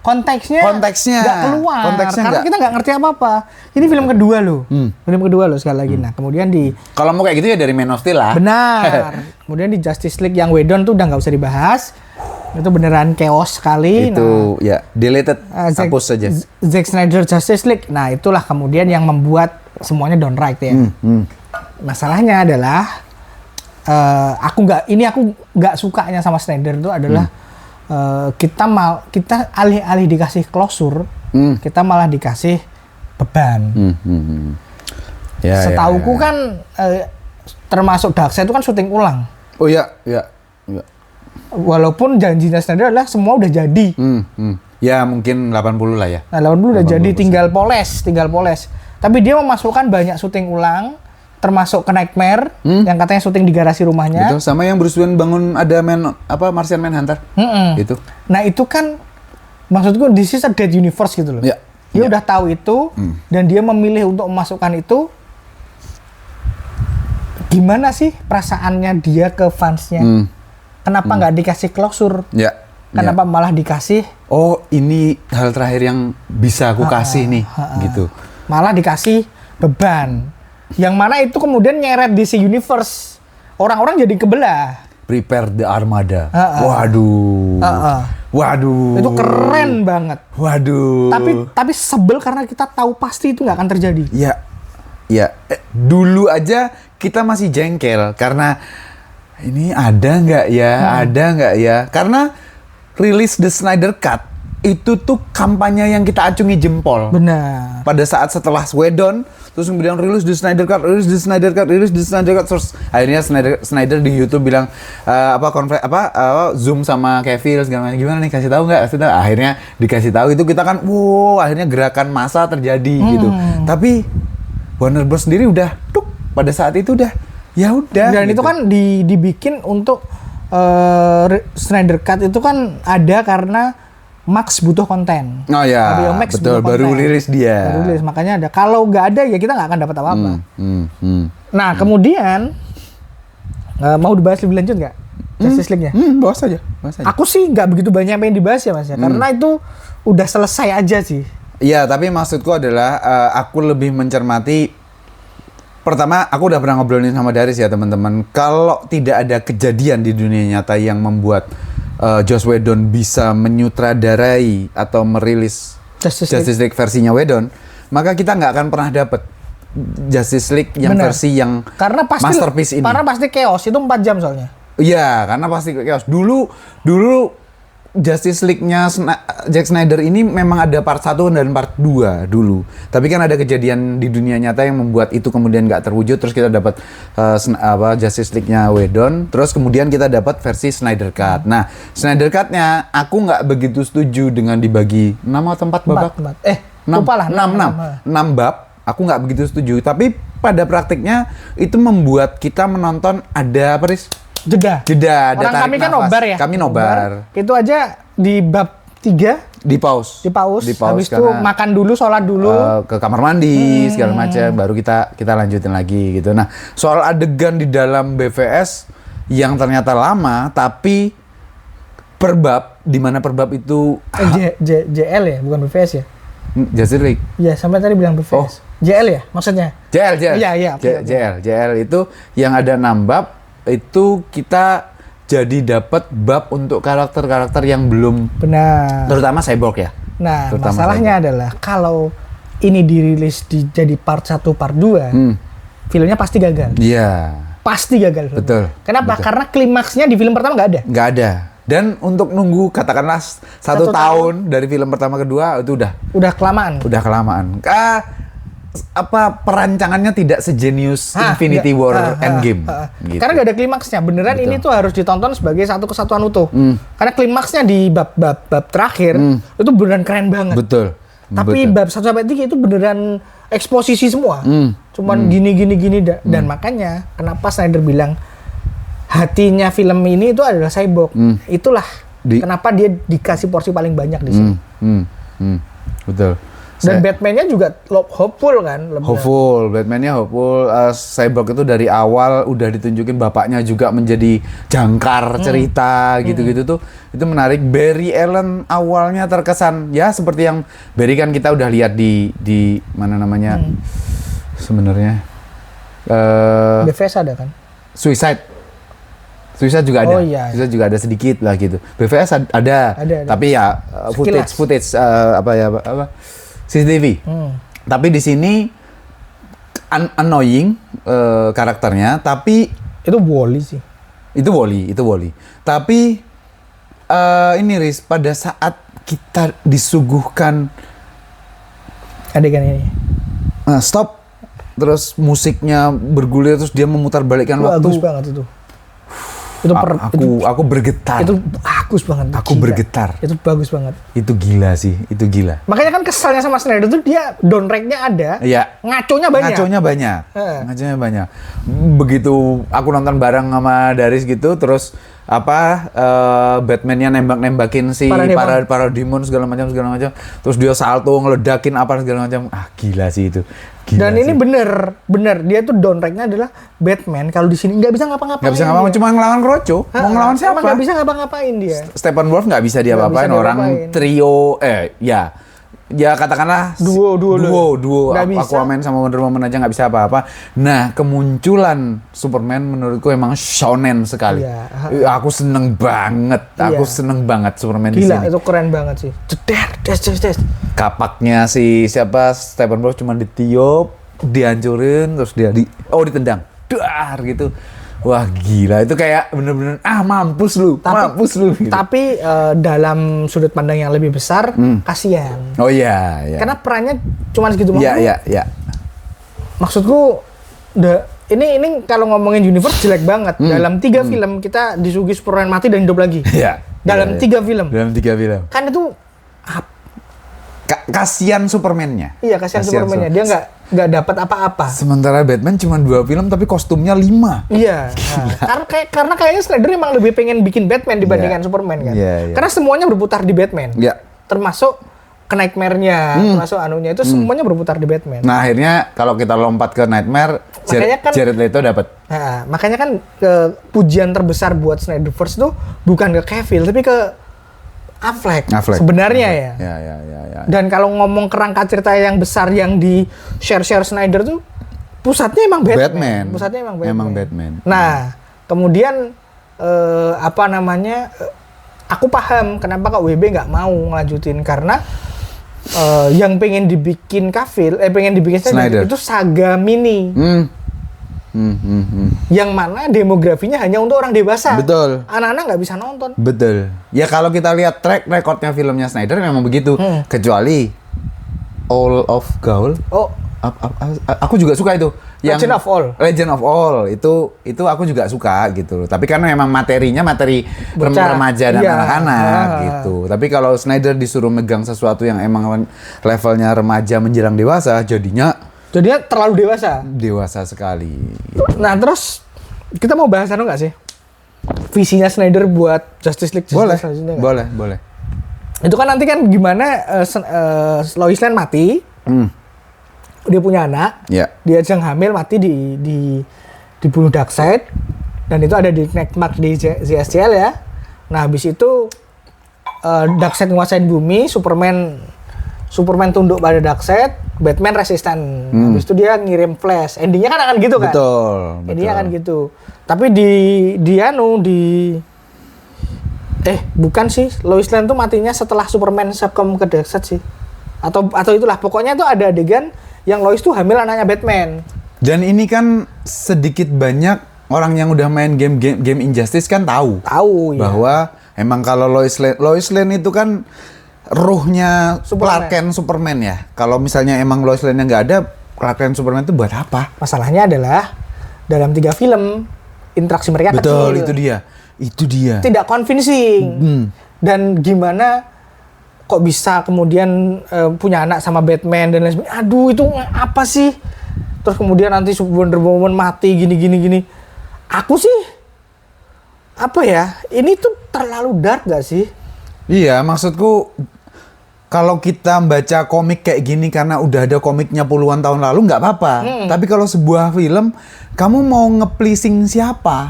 [SPEAKER 2] konteksnya nggak keluar.
[SPEAKER 1] Konteksnya
[SPEAKER 2] karena kita nggak ngerti apa-apa. Ini film kedua loh. Film kedua loh sekali lagi. Nah, kemudian
[SPEAKER 1] kalau mau kayak gitu ya dari Man of Steel lah.
[SPEAKER 2] Benar. Kemudian di Justice League yang Whedon tuh udah nggak usah dibahas. Itu beneran chaos sekali.
[SPEAKER 1] Itu ya deleted, hapus saja.
[SPEAKER 2] Zack Snyder Justice League. Nah, itulah kemudian yang membuat semuanya downright ya. Masalahnya adalah aku nggak sukanya sama Snyder itu adalah kita alih-alih dikasih closure, kita malah dikasih beban. Setauku kan termasuk Darkseid itu kan syuting ulang.
[SPEAKER 1] Oh ya.
[SPEAKER 2] Walaupun janjinya Snyder adalah semua udah jadi.
[SPEAKER 1] Ya mungkin 80 lah ya.
[SPEAKER 2] Nah 80 udah jadi, tinggal poles. Tapi dia memasukkan banyak syuting ulang, termasuk ke Nightmare yang katanya syuting di garasi rumahnya.
[SPEAKER 1] Itu sama yang Bruce Wayne bangun ada Martian Manhunter. Itu.
[SPEAKER 2] Nah itu kan maksudku this is a dead universe gitu loh.
[SPEAKER 1] Ya.
[SPEAKER 2] Dia udah tahu itu dan dia memilih untuk memasukkan itu. Gimana sih perasaannya dia ke fansnya? Kenapa nggak dikasih closure?
[SPEAKER 1] Ya.
[SPEAKER 2] Kenapa malah dikasih?
[SPEAKER 1] Oh ini hal terakhir yang bisa aku kasih nih, gitu.
[SPEAKER 2] Malah dikasih beban. Yang mana itu kemudian nyeret DC Universe. Orang-orang jadi kebelah.
[SPEAKER 1] Prepare the Armada. Waduh. Waduh.
[SPEAKER 2] Itu keren banget.
[SPEAKER 1] Waduh.
[SPEAKER 2] Tapi sebel karena kita tahu pasti itu nggak akan terjadi.
[SPEAKER 1] Ya. Dulu aja kita masih jengkel karena ini ada nggak ya? Karena rilis The Snyder Cut itu tuh kampanye yang kita acungi jempol.
[SPEAKER 2] Benar.
[SPEAKER 1] Pada saat setelah Whedon, terus kemudian rilis The Snyder Cut, terus akhirnya Snyder di YouTube bilang Zoom sama Cavill segala macam, gimana nih, kasih tahu nggak? Akhirnya dikasih tahu, itu kita kan, akhirnya gerakan massa terjadi gitu. Tapi Warner Bros sendiri udah pada saat itu udah ya udah.
[SPEAKER 2] Dan
[SPEAKER 1] gitu.
[SPEAKER 2] itu kan dibikin untuk Snyder Cut itu kan ada karena Max butuh konten.
[SPEAKER 1] Oh ya,
[SPEAKER 2] Max
[SPEAKER 1] betul, baru rilis dia.
[SPEAKER 2] Baru rilis, makanya ada. Kalau nggak ada ya kita nggak akan dapat apa-apa. Nah kemudian mau dibahas lebih lanjut nggak Justice League-nya?
[SPEAKER 1] Bahas aja.
[SPEAKER 2] Aku sih nggak begitu banyak yang dibahas ya Mas ya, karena itu udah selesai aja sih.
[SPEAKER 1] Iya, tapi maksudku adalah aku lebih mencermati. Pertama, aku udah pernah ngobrolin sama Daris ya teman-teman. Kalau tidak ada kejadian di dunia nyata yang membuat Joss Whedon bisa menyutradarai atau merilis Justice League versinya Whedon, maka kita nggak akan pernah dapet Justice League yang versi yang masterpiece ini.
[SPEAKER 2] Karena pasti chaos, itu 4 jam soalnya.
[SPEAKER 1] Iya, karena pasti chaos. Dulu Justice League-nya Zack Snyder ini memang ada part 1 dan part 2 dulu. Tapi kan ada kejadian di dunia nyata yang membuat itu kemudian nggak terwujud. Terus kita dapat Justice League-nya Whedon. Terus kemudian kita dapat versi Snyder Cut. Nah, Snyder Cut-nya aku nggak begitu setuju dengan dibagi 6 atau 4 babak. 6 bab. Aku nggak begitu setuju. Tapi pada praktiknya itu membuat kita menonton ada apa, Riz?
[SPEAKER 2] Jeda.
[SPEAKER 1] Ada
[SPEAKER 2] kami kan nobar ya.
[SPEAKER 1] Kami nobar.
[SPEAKER 2] Itu aja di bab 3
[SPEAKER 1] di pause.
[SPEAKER 2] Habis itu makan dulu, sholat dulu,
[SPEAKER 1] ke kamar mandi segala macam, baru kita lanjutin lagi gitu. Nah, soal adegan di dalam BVS yang ternyata lama tapi per bab, di mana per bab itu
[SPEAKER 2] JL ya, bukan BVS ya?
[SPEAKER 1] Justice League.
[SPEAKER 2] Iya, sampai tadi bilang BVS. JL ya maksudnya?
[SPEAKER 1] JL.
[SPEAKER 2] Iya.
[SPEAKER 1] JL itu yang ada 6 bab. Itu kita jadi dapat bab untuk karakter-karakter yang belum,
[SPEAKER 2] benar,
[SPEAKER 1] terutama Cyborg ya.
[SPEAKER 2] Nah, masalahnya adalah kalau ini dirilis jadi part 1, part 2, filmnya pasti gagal.
[SPEAKER 1] Iya.
[SPEAKER 2] Pasti gagal.
[SPEAKER 1] Betul.
[SPEAKER 2] Kenapa?
[SPEAKER 1] Betul.
[SPEAKER 2] Karena klimaksnya di film pertama nggak ada.
[SPEAKER 1] Nggak ada. Dan untuk nunggu katakanlah 1 tahun dari film pertama kedua itu
[SPEAKER 2] udah kelamaan.
[SPEAKER 1] Perancangannya tidak sejenius Infinity War Endgame. Gitu.
[SPEAKER 2] Karena nggak ada klimaksnya. Beneran betul. Ini tuh harus ditonton sebagai satu kesatuan utuh. Karena klimaksnya di bab terakhir itu beneran keren banget.
[SPEAKER 1] Betul.
[SPEAKER 2] Tapi bab 1 sampai 3 itu beneran eksposisi semua. Cuman gini dan makanya kenapa Snyder bilang hatinya film ini itu adalah Cyborg. Itulah kenapa dia dikasih porsi paling banyak di sini.
[SPEAKER 1] Betul.
[SPEAKER 2] Dan Batman-nya juga hopeful kan?
[SPEAKER 1] Hopeful, Batman-nya hopeful. Cyborg itu dari awal udah ditunjukin bapaknya juga menjadi jangkar cerita gitu-gitu tuh. Itu menarik. Barry Allen awalnya terkesan ya seperti yang Barry kan kita udah lihat di mana namanya sebenarnya.
[SPEAKER 2] BVS ada kan?
[SPEAKER 1] Suicide juga ada. Suicide juga ada sedikit lah gitu. BVS ada. Tapi ya footage CCTV. Tapi di sini annoying karakternya, tapi
[SPEAKER 2] itu Wally sih.
[SPEAKER 1] Itu Wally. Tapi ini Riz, pada saat kita disuguhkan
[SPEAKER 2] adegan ini.
[SPEAKER 1] Stop. Terus musiknya bergulir, terus dia memutar balikkan waktu.
[SPEAKER 2] Bagus banget itu.
[SPEAKER 1] Aku bergetar.
[SPEAKER 2] Itu bagus banget.
[SPEAKER 1] Aku bergetar.
[SPEAKER 2] Itu bagus banget.
[SPEAKER 1] Itu gila sih, itu gila.
[SPEAKER 2] Makanya kan kesalnya sama Snyder tuh dia downrank-nya ada.
[SPEAKER 1] Iya.
[SPEAKER 2] Ngaconya banyak.
[SPEAKER 1] Begitu aku nonton bareng sama Daris gitu, terus Batman-nya nembak-nembakin si Parademon segala macam. Terus dia salto ngeledakin apa segala macam. Gila sih itu.
[SPEAKER 2] Dan ini bener dia tuh downrank-nya adalah Batman kalau di sini nggak bisa ngapa-ngapain.
[SPEAKER 1] Nggak bisa ngapa-ngapain, cuma ngelawan Kroco. Mau ngelawan siapa?
[SPEAKER 2] Nggak bisa ngapa-ngapain dia.
[SPEAKER 1] Steppenwolf nggak bisa dia apa-apain, orang trio ya katakanlah duo Aquaman sama Wonder Woman aja nggak bisa apa-apa. Nah, kemunculan Superman menurutku emang shonen sekali. Aku seneng banget. Superman di sini.
[SPEAKER 2] Gila, itu keren banget sih. Des.
[SPEAKER 1] Kapaknya Steppenwolf cuma ditiup, dihancurin, terus dia ditendang. Dar gitu. Wah gila, itu kayak bener-bener mampus lu. Gitu.
[SPEAKER 2] Tapi dalam sudut pandang yang lebih besar, kasihan.
[SPEAKER 1] Oh iya.
[SPEAKER 2] Karena perannya cuma segitu.
[SPEAKER 1] Iya.
[SPEAKER 2] Maksudku, ini kalau ngomongin universe jelek banget. Dalam 3 film kita disuguhi Superman mati dan hidup lagi.
[SPEAKER 1] Iya.
[SPEAKER 2] Dalam 3 film. Kan itu
[SPEAKER 1] kasihan Superman-nya.
[SPEAKER 2] Iya, kasihan Superman-nya. Dia nggak dapat apa-apa.
[SPEAKER 1] Sementara Batman cuma 2 film tapi kostumnya 5.
[SPEAKER 2] Iya. Karena kayaknya Snyder emang lebih pengen bikin Batman dibandingkan Superman kan. Karena semuanya berputar di Batman. Termasuk Nightmare-nya, termasuk anunya itu semuanya berputar di Batman.
[SPEAKER 1] Nah, akhirnya kalau kita lompat ke Nightmare, Jared Leto dapat.
[SPEAKER 2] Makanya kan pujian terbesar buat Snyderverse tuh bukan ke Cavill tapi ke Affleck. Sebenarnya ya. Dan kalau ngomong kerangka cerita yang besar yang di share Snyder tuh pusatnya emang Batman.
[SPEAKER 1] Emang Batman.
[SPEAKER 2] Nah, kemudian aku paham kenapa kok WB nggak mau ngelanjutin karena yang pengen dibikin Snyder itu Saga Mini. Yang mana demografinya hanya untuk orang dewasa.
[SPEAKER 1] Betul.
[SPEAKER 2] Anak-anak nggak bisa nonton.
[SPEAKER 1] Betul. Ya kalau kita lihat track recordnya filmnya Snyder memang begitu. Kecuali All of Gaul. Aku juga suka itu.
[SPEAKER 2] Legend of All.
[SPEAKER 1] Itu aku juga suka gitu. Tapi karena memang materinya materi remaja dan anak-anak gitu. Tapi kalau Snyder disuruh megang sesuatu yang emang levelnya remaja menjelang dewasa, jadinya
[SPEAKER 2] terlalu dewasa.
[SPEAKER 1] Dewasa sekali.
[SPEAKER 2] Nah, terus kita mau bahas nggak sih? Visinya Snyder buat Justice League selanjutnya.
[SPEAKER 1] Boleh.
[SPEAKER 2] Itu kan nanti kan gimana Lois Lane mati. Dia punya anak. Dia sedang hamil, mati dibunuh Darkseid. Dan itu ada di Nightmark di ZSCL ya. Nah, habis itu Darkseid menguasai bumi, Superman tunduk pada Darkseid, Batman resisten. Habis itu dia ngirim Flash. Endingnya kan akan gitu kan?
[SPEAKER 1] Betul.
[SPEAKER 2] Endingnya akan gitu. Tapi bukan sih. Lois Lane tuh matinya setelah Superman succumb ke Darkseid sih. Atau itulah. Pokoknya tuh ada adegan yang Lois tuh hamil anaknya Batman.
[SPEAKER 1] Dan ini kan sedikit banyak orang yang udah main game Injustice kan tahu bahwa emang kalau Lois Lane itu kan ruhnya Clark Kent Superman ya. Kalau misalnya emang Lois Lane-nya nggak ada, Clark Kent Superman itu buat apa?
[SPEAKER 2] Masalahnya adalah dalam 3 film interaksi mereka
[SPEAKER 1] betul,
[SPEAKER 2] kecil.
[SPEAKER 1] Itu dia.
[SPEAKER 2] Tidak convincing. Dan gimana kok bisa kemudian punya anak sama Batman dan lain sebagainya. Aduh, itu apa sih? Terus kemudian nanti Wonder Woman mati gini. Aku sih ini tuh terlalu dark gak sih?
[SPEAKER 1] Iya, maksudku kalau kita baca komik kayak gini karena udah ada komiknya puluhan tahun lalu nggak apa-apa. Tapi kalau sebuah film kamu mau nge-pleasing siapa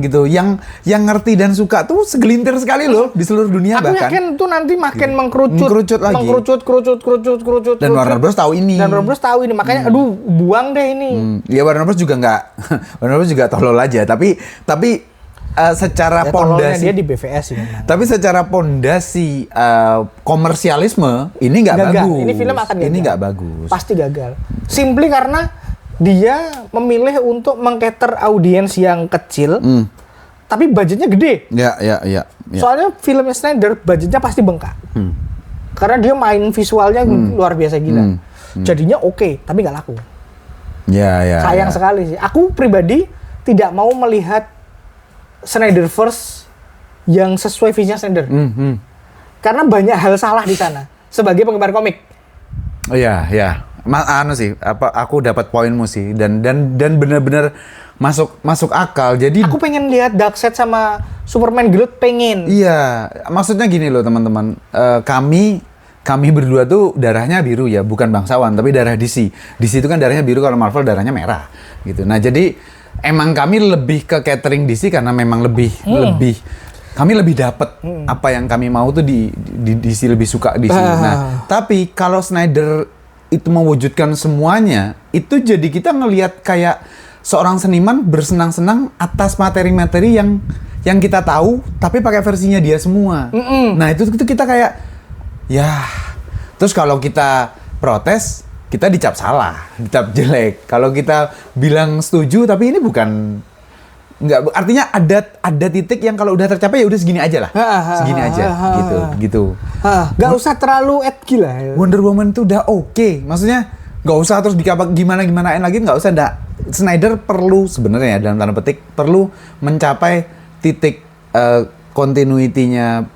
[SPEAKER 1] gitu, yang ngerti dan suka tuh segelintir sekali loh di seluruh dunia.
[SPEAKER 2] Aku
[SPEAKER 1] bahkan
[SPEAKER 2] yakin tuh nanti makin
[SPEAKER 1] mengkerucut lagi.
[SPEAKER 2] Mengkerucut.
[SPEAKER 1] Dan Warner Bros tahu ini.
[SPEAKER 2] Makanya aduh buang deh ini.
[SPEAKER 1] Ya Warner Bros juga nggak Warner Bros juga tolol aja, tapi secara pondasi
[SPEAKER 2] dia di BVS sih memang.
[SPEAKER 1] Tapi secara pondasi komersialisme ini nggak bagus.
[SPEAKER 2] Ini film akan gagal.
[SPEAKER 1] Ini nggak bagus.
[SPEAKER 2] Pasti gagal. Simply karena dia memilih untuk mengcater audiens yang kecil, tapi budgetnya gede.
[SPEAKER 1] Ya.
[SPEAKER 2] Soalnya filmnya Snyder budgetnya pasti bengkak. Karena dia main visualnya luar biasa gila. Jadinya oke, tapi nggak laku.
[SPEAKER 1] Ya.
[SPEAKER 2] Sayang sekali sih. Aku pribadi tidak mau melihat Snyderverse yang sesuai visinya Snyder. Karena banyak hal salah di sana sebagai penggemar komik.
[SPEAKER 1] Oh ya. Aku dapat poinmu sih, dan benar-benar masuk akal. Jadi
[SPEAKER 2] aku pengen lihat Darkseid sama Superman gelut, pengen.
[SPEAKER 1] Iya, maksudnya gini loh teman-teman. Kami berdua tuh darahnya biru ya, bukan bangsawan, tapi darah DC. DC itu kan darahnya biru, kalau Marvel darahnya merah gitu. Nah, jadi emang kami lebih ke catering DC karena memang kami lebih dapat apa yang kami mau tuh di DC, lebih suka DC. Nah, tapi kalau Snyder itu mewujudkan semuanya, itu jadi kita ngelihat kayak seorang seniman bersenang-senang atas materi-materi yang kita tahu, tapi pakai versinya dia semua. Nah, itu kita kayak ya. Terus kalau kita protes, kita dicap salah, dicap jelek. Kalau kita bilang setuju, tapi ini bukan, nggak, artinya ada titik yang kalau udah tercapai ya udah segini aja lah, segini aja, gitu.
[SPEAKER 2] Nggak usah terlalu edgy lah.
[SPEAKER 1] Wonder Woman tuh udah oke. Maksudnya nggak usah terus gimanain lagi, nggak usah. Snyder perlu sebenarnya dalam tanda petik perlu mencapai titik continuity-nya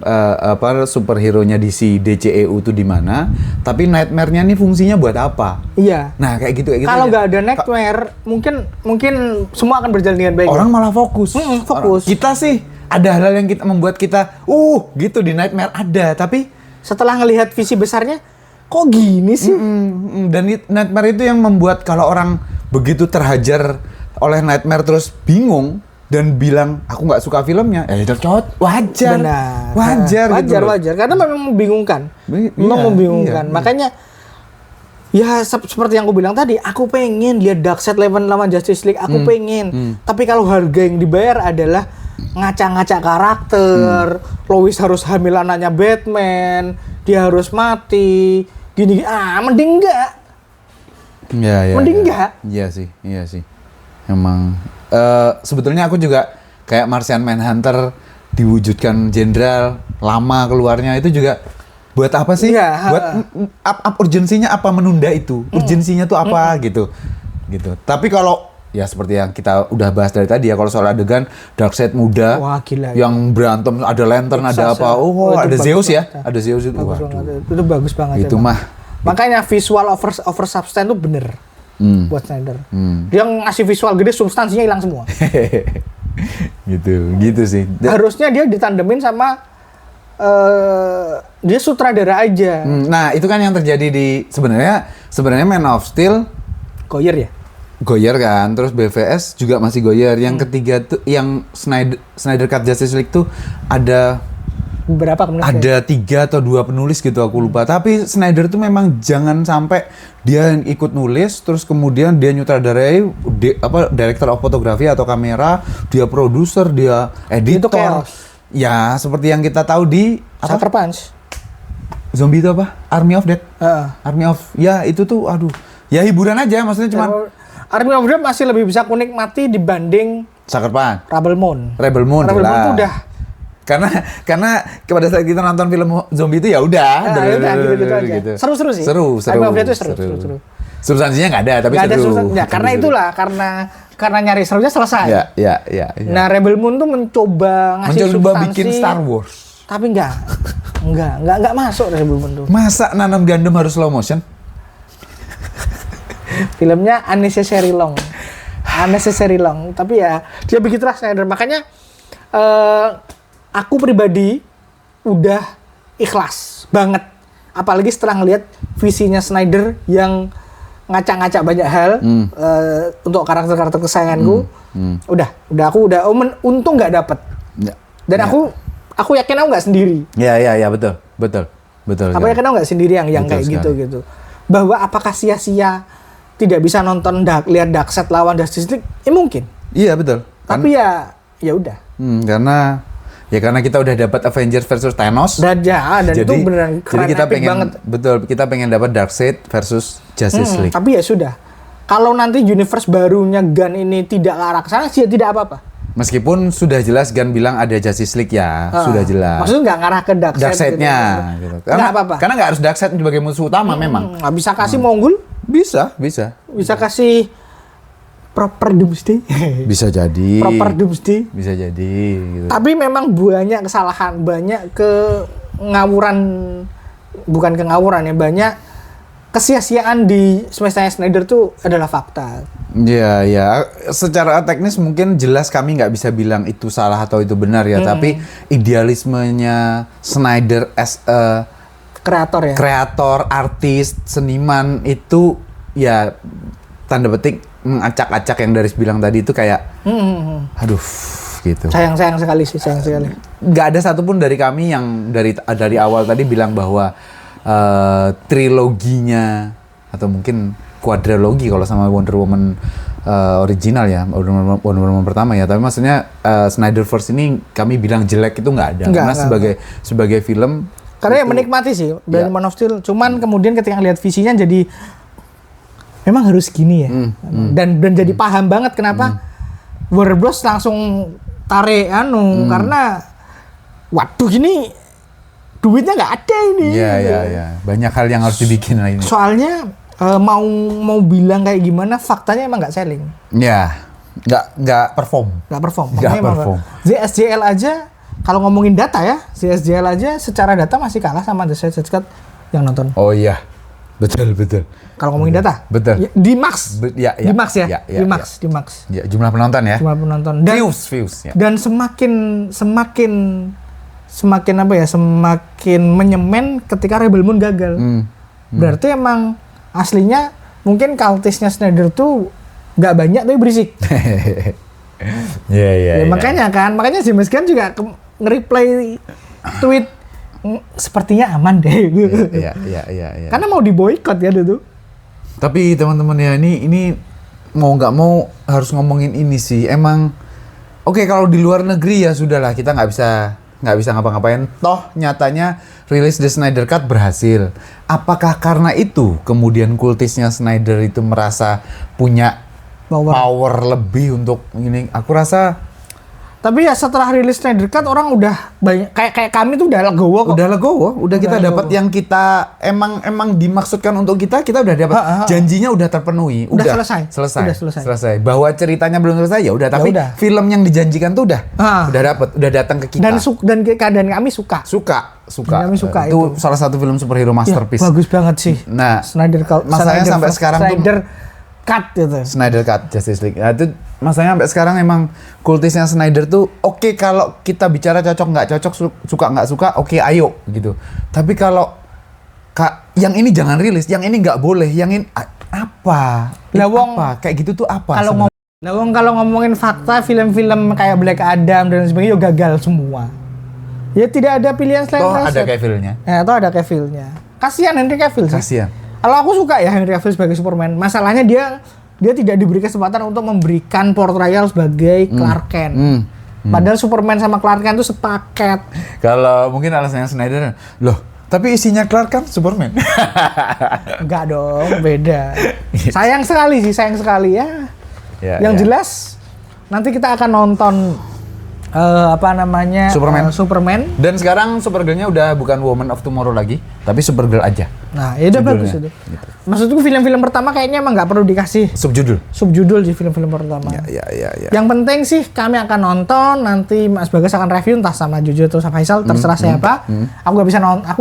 [SPEAKER 1] superhero-nya DC DCEU itu di mana, tapi Nightmare-nya nih fungsinya buat apa?
[SPEAKER 2] Iya.
[SPEAKER 1] Nah, kayak gitu
[SPEAKER 2] Kalau nggak ada Nightmare, mungkin semua akan berjalan dengan baik.
[SPEAKER 1] Orang malah fokus. Kita sih ada hal yang membuat kita gitu di Nightmare ada, tapi
[SPEAKER 2] setelah ngelihat visi besarnya, kok gini sih?
[SPEAKER 1] Dan Nightmare itu yang membuat kalau orang begitu terhajar oleh Nightmare terus bingung dan bilang aku nggak suka filmnya, wajar.
[SPEAKER 2] Benar.
[SPEAKER 1] Wajar
[SPEAKER 2] karena memang membingungkan. Membingungkan.
[SPEAKER 1] Iya.
[SPEAKER 2] Makanya ya seperti yang aku bilang tadi, aku pengen lihat Darkseid lawan Justice League, aku pengen. Tapi kalau harga yang dibayar adalah ngaca-ngaca karakter, Lois harus hamil anaknya Batman, dia harus mati, gini, mending enggak. Mending enggak.
[SPEAKER 1] Iya sih. Emang sebetulnya aku juga kayak Martian Manhunter diwujudkan jenderal, lama keluarnya, itu juga buat apa sih? Buat urgensinya apa menunda itu? Urgensinya tuh apa gitu. Tapi kalau ya seperti yang kita udah bahas dari tadi ya, kalau soal adegan Darkseid muda,
[SPEAKER 2] wah, gila,
[SPEAKER 1] yang berantem, ada lantern, ada apa? Ada Zeus ya? Ada Zeus itu.
[SPEAKER 2] Itu bagus banget.
[SPEAKER 1] Itu mah.
[SPEAKER 2] Makanya visual over substance itu bener. Buat Snyder. Dia ngasih visual gede, substansinya hilang semua.
[SPEAKER 1] gitu sih.
[SPEAKER 2] Harusnya dia ditandemin sama dia sutradara aja.
[SPEAKER 1] Nah, itu kan yang terjadi di sebenarnya Man of Steel goyer kan, terus BVS juga masih goyer. Yang ketiga tuh yang Snyder Cut Justice League tuh ada
[SPEAKER 2] berapa penulis?
[SPEAKER 1] Ada 3 atau 2 penulis gitu, aku lupa. Tapi Snyder tuh memang jangan sampai dia ikut nulis terus kemudian dia nyutradarai director of photography atau kamera, dia produser, dia editor. Itu chaos. Ya, seperti yang kita tahu di
[SPEAKER 2] Sucker Punch.
[SPEAKER 1] Zombie itu apa? Army of Death. Army of, ya itu tuh aduh. Ya hiburan aja, maksudnya cuman
[SPEAKER 2] Army of Death masih lebih bisa kunikmati dibanding
[SPEAKER 1] Sucker Punch.
[SPEAKER 2] Rebel Moon
[SPEAKER 1] itu
[SPEAKER 2] udah
[SPEAKER 1] karena pada saat kita nonton film zombie itu ya udah
[SPEAKER 2] gitu aja. Seru sih.
[SPEAKER 1] Seru. Substansinya nggak ada, tapi seru.
[SPEAKER 2] Ya, karena itulah karena nyari serunya selesai.
[SPEAKER 1] Ya.
[SPEAKER 2] Nah, Rebel Moon tuh mencoba substansi,
[SPEAKER 1] bikin Star Wars.
[SPEAKER 2] Tapi enggak masuk Rebel Moon tuh.
[SPEAKER 1] Masa nanam gandum harus slow motion?
[SPEAKER 2] Filmnya unnecessary long. Tapi ya dia begitulah Snyder. Makanya aku pribadi udah ikhlas banget apalagi setelah ngelihat visinya Snyder yang ngacak-ngacak banyak hal untuk karakter-karakter kesayanganku. Untung nggak dapet.
[SPEAKER 1] Ya.
[SPEAKER 2] Dan aku yakin aku nggak sendiri.
[SPEAKER 1] Ya, betul.
[SPEAKER 2] Aku yakin aku nggak sendiri yang kayak gitu. Bahwa apakah sia-sia tidak bisa nonton lihat Darkseid lawan Justice League? Mungkin.
[SPEAKER 1] Iya betul.
[SPEAKER 2] Tapi ya udah.
[SPEAKER 1] Karena kita udah dapat Avengers versus Thanos.
[SPEAKER 2] Dan itu beneran keren,
[SPEAKER 1] jadi kita
[SPEAKER 2] epic banget.
[SPEAKER 1] Betul, kita pengen dapat Darkseid versus Justice League.
[SPEAKER 2] Tapi ya sudah. Kalau nanti universe barunya Gunn ini tidak ke arah sana, sih tidak apa-apa.
[SPEAKER 1] Meskipun sudah jelas Gunn bilang ada Justice League ya, sudah jelas.
[SPEAKER 2] Maksudnya nggak ngarah ke
[SPEAKER 1] Darkseid-nya. Gitu. Karena nggak harus Darkseid sebagai musuh utama memang.
[SPEAKER 2] Nggak bisa kasih Monggul?
[SPEAKER 1] Bisa.
[SPEAKER 2] Bisa kasih proper Doomsday?
[SPEAKER 1] Bisa jadi.
[SPEAKER 2] Proper Doomsday?
[SPEAKER 1] Bisa jadi. Gitu.
[SPEAKER 2] Tapi memang banyak kesalahan, banyak kengawuran, bukan kengawuran ya, banyak kesia-siaan di semestanya Snyder tuh adalah fakta.
[SPEAKER 1] Ya. Secara teknis mungkin jelas kami nggak bisa bilang itu salah atau itu benar ya. Tapi idealismenya Snyder as a kreator, artis, seniman itu ya tanda petik acak-acak yang Daris bilang tadi itu kayak aduh gitu.
[SPEAKER 2] Sayang sekali.
[SPEAKER 1] Nggak ada satupun dari kami yang dari awal tadi bilang bahwa triloginya atau mungkin quadrilogi kalau sama Wonder Woman original ya, Wonder Woman pertama ya. Tapi maksudnya Snyderverse ini kami bilang jelek itu nggak ada. Karena sebagai film
[SPEAKER 2] karena yang menikmati sih dari Man of Steel. Cuman kemudian ketika ngelihat visinya jadi memang harus gini ya. Dan jadi paham banget kenapa Warner Bros langsung tarik karena waduh ini duitnya nggak ada ini.
[SPEAKER 1] Iya. Banyak hal yang harus dibikin lah ini.
[SPEAKER 2] Soalnya mau bilang kayak gimana, faktanya emang nggak selling.
[SPEAKER 1] Ya, nggak perform.
[SPEAKER 2] Nggak perform. ZSJL aja, kalau ngomongin data ya, ZSJL aja secara data masih kalah sama The Suicide Squad yang nonton.
[SPEAKER 1] Oh iya, betul.
[SPEAKER 2] Kalau ngomongin data,
[SPEAKER 1] betul.
[SPEAKER 2] Di Max, di Max ya, di Max.
[SPEAKER 1] Ya, jumlah penonton ya.
[SPEAKER 2] Jumlah penonton. Dan
[SPEAKER 1] views. Ya.
[SPEAKER 2] Dan semakin apa ya, semakin menyemen ketika Rebel Moon gagal. Berarti emang aslinya mungkin cultisnya Snyder tuh nggak banyak tapi berisik.
[SPEAKER 1] Iya.
[SPEAKER 2] Makanya James Gunn juga nge-reply tweet sepertinya aman deh. Iya. Karena mau diboikot ya itu.
[SPEAKER 1] Tapi teman-teman ya ini mau nggak mau harus ngomongin ini sih. Emang oke, kalau di luar negeri ya sudahlah, kita nggak bisa ngapa-ngapain. Toh nyatanya rilis The Snyder Cut berhasil. Apakah karena itu kemudian kultisnya Snyder itu merasa punya power lebih untuk ini? Aku rasa.
[SPEAKER 2] Tapi ya setelah rilis Snyder Cut orang udah banyak kayak kami tuh udah legowo kok.
[SPEAKER 1] Udah kita dapat yang kita emang dimaksudkan untuk kita udah dapat. Janjinya udah terpenuhi. Udah selesai. Bahwa ceritanya belum selesai ya udah, tapi film yang dijanjikan tuh udah dapat, udah datang ke kita.
[SPEAKER 2] Dan kami suka. Kami suka
[SPEAKER 1] itu salah satu film superhero masterpiece.
[SPEAKER 2] Ya, bagus banget sih.
[SPEAKER 1] Nah,
[SPEAKER 2] Snyder
[SPEAKER 1] sampai sekarang
[SPEAKER 2] Snyder Cut gitu.
[SPEAKER 1] Snyder Cut Justice League. Nah, itu masanya sampai sekarang emang kultisnya Snyder tuh oke, kalau kita bicara cocok nggak cocok, suka nggak suka, oke, ayo gitu. Tapi kalau yang ini jangan rilis, yang ini nggak boleh, yang ini apa? Kayak gitu tuh apa?
[SPEAKER 2] Kalau ngomongin fakta, film-film kayak Black Adam dan sebagainya gagal semua. Ya tidak ada pilihan selain
[SPEAKER 1] ada Cavill-nya.
[SPEAKER 2] Ada Cavill-nya. Kasihan Henry Cavill sih.
[SPEAKER 1] Kasihan.
[SPEAKER 2] Kalau aku suka ya Henry Cavill sebagai Superman. Masalahnya dia tidak diberi kesempatan untuk memberikan portrayal sebagai Clark Kent. Padahal Superman sama Clark Kent itu sepaket.
[SPEAKER 1] Kalau mungkin alasannya Snyder, loh, tapi isinya Clark Kent Superman.
[SPEAKER 2] Enggak dong, beda. Sayang sekali ya. Yang jelas nanti kita akan nonton Superman. Dan
[SPEAKER 1] sekarang Supergirl-nya udah bukan Woman of Tomorrow lagi, tapi Supergirl aja.
[SPEAKER 2] Nah, ya udah bagus itu. Gitu. Maksudku film-film pertama kayaknya emang nggak perlu dikasih subjudul sih film-film pertama.
[SPEAKER 1] Ya.
[SPEAKER 2] Yang penting sih kami akan nonton, nanti Mas Bagas akan review entah sama Jojo atau sama Faisal, terserah siapa. Aku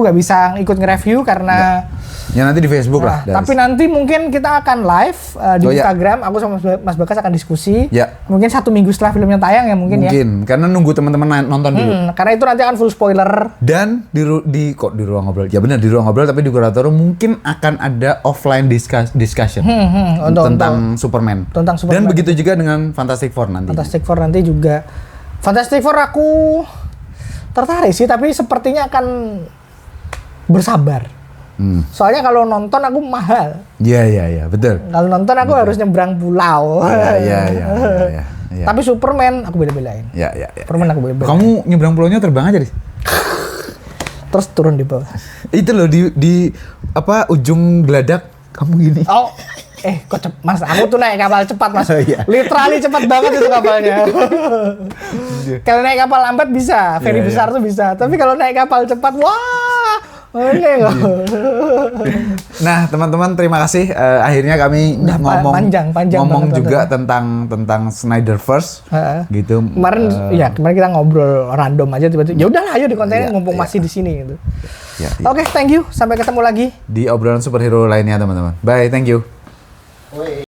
[SPEAKER 2] nggak bisa ikut nge-review karena
[SPEAKER 1] Ya nanti di Facebook lah.
[SPEAKER 2] Tapi nanti mungkin kita akan live di Instagram. Aku sama Mas Bagas akan diskusi.
[SPEAKER 1] Ya.
[SPEAKER 2] Mungkin 1 minggu setelah filmnya tayang ya mungkin ya.
[SPEAKER 1] Karena nunggu teman-teman nonton dulu.
[SPEAKER 2] Karena itu nanti akan full spoiler.
[SPEAKER 1] Dan di ruang ngobrol. Ya benar di ruang ngobrol, tapi di Kuratorium mungkin akan ada offline discussion tentang Superman.
[SPEAKER 2] Tentang Superman.
[SPEAKER 1] Dan begitu juga dengan Fantastic Four nanti.
[SPEAKER 2] Fantastic Four nanti juga. Fantastic Four aku tertarik sih, tapi sepertinya akan bersabar. Soalnya kalau nonton aku mahal.
[SPEAKER 1] Iya, betul.
[SPEAKER 2] Kalau nonton aku harus nyebrang pulau.
[SPEAKER 1] Iya.
[SPEAKER 2] Tapi Superman aku bela-belain.
[SPEAKER 1] Iya.
[SPEAKER 2] Superman aku bela-belain.
[SPEAKER 1] Kamu nyebrang pulaunya terbang aja deh.
[SPEAKER 2] Terus turun di bawah.
[SPEAKER 1] Itu loh di ujung geladak kamu gini.
[SPEAKER 2] Oh, kok Mas, aku tuh naik kapal cepat Mas.
[SPEAKER 1] Oh, iya.
[SPEAKER 2] Literally cepat banget itu kapalnya. Kalau naik kapal lambat bisa, ferry besar tuh bisa. Tapi kalau naik kapal cepat, wah,
[SPEAKER 1] Nah, teman-teman terima kasih. Akhirnya kami ngomong juga tentang Snyderverse gitu.
[SPEAKER 2] Kemarin kita ngobrol random aja tiba-tiba. Ya udahlah, ayo dikontenin mumpung masih di sini gitu. Oke, thank you. Sampai ketemu lagi
[SPEAKER 1] di obrolan superhero lainnya, teman-teman. Bye, thank you.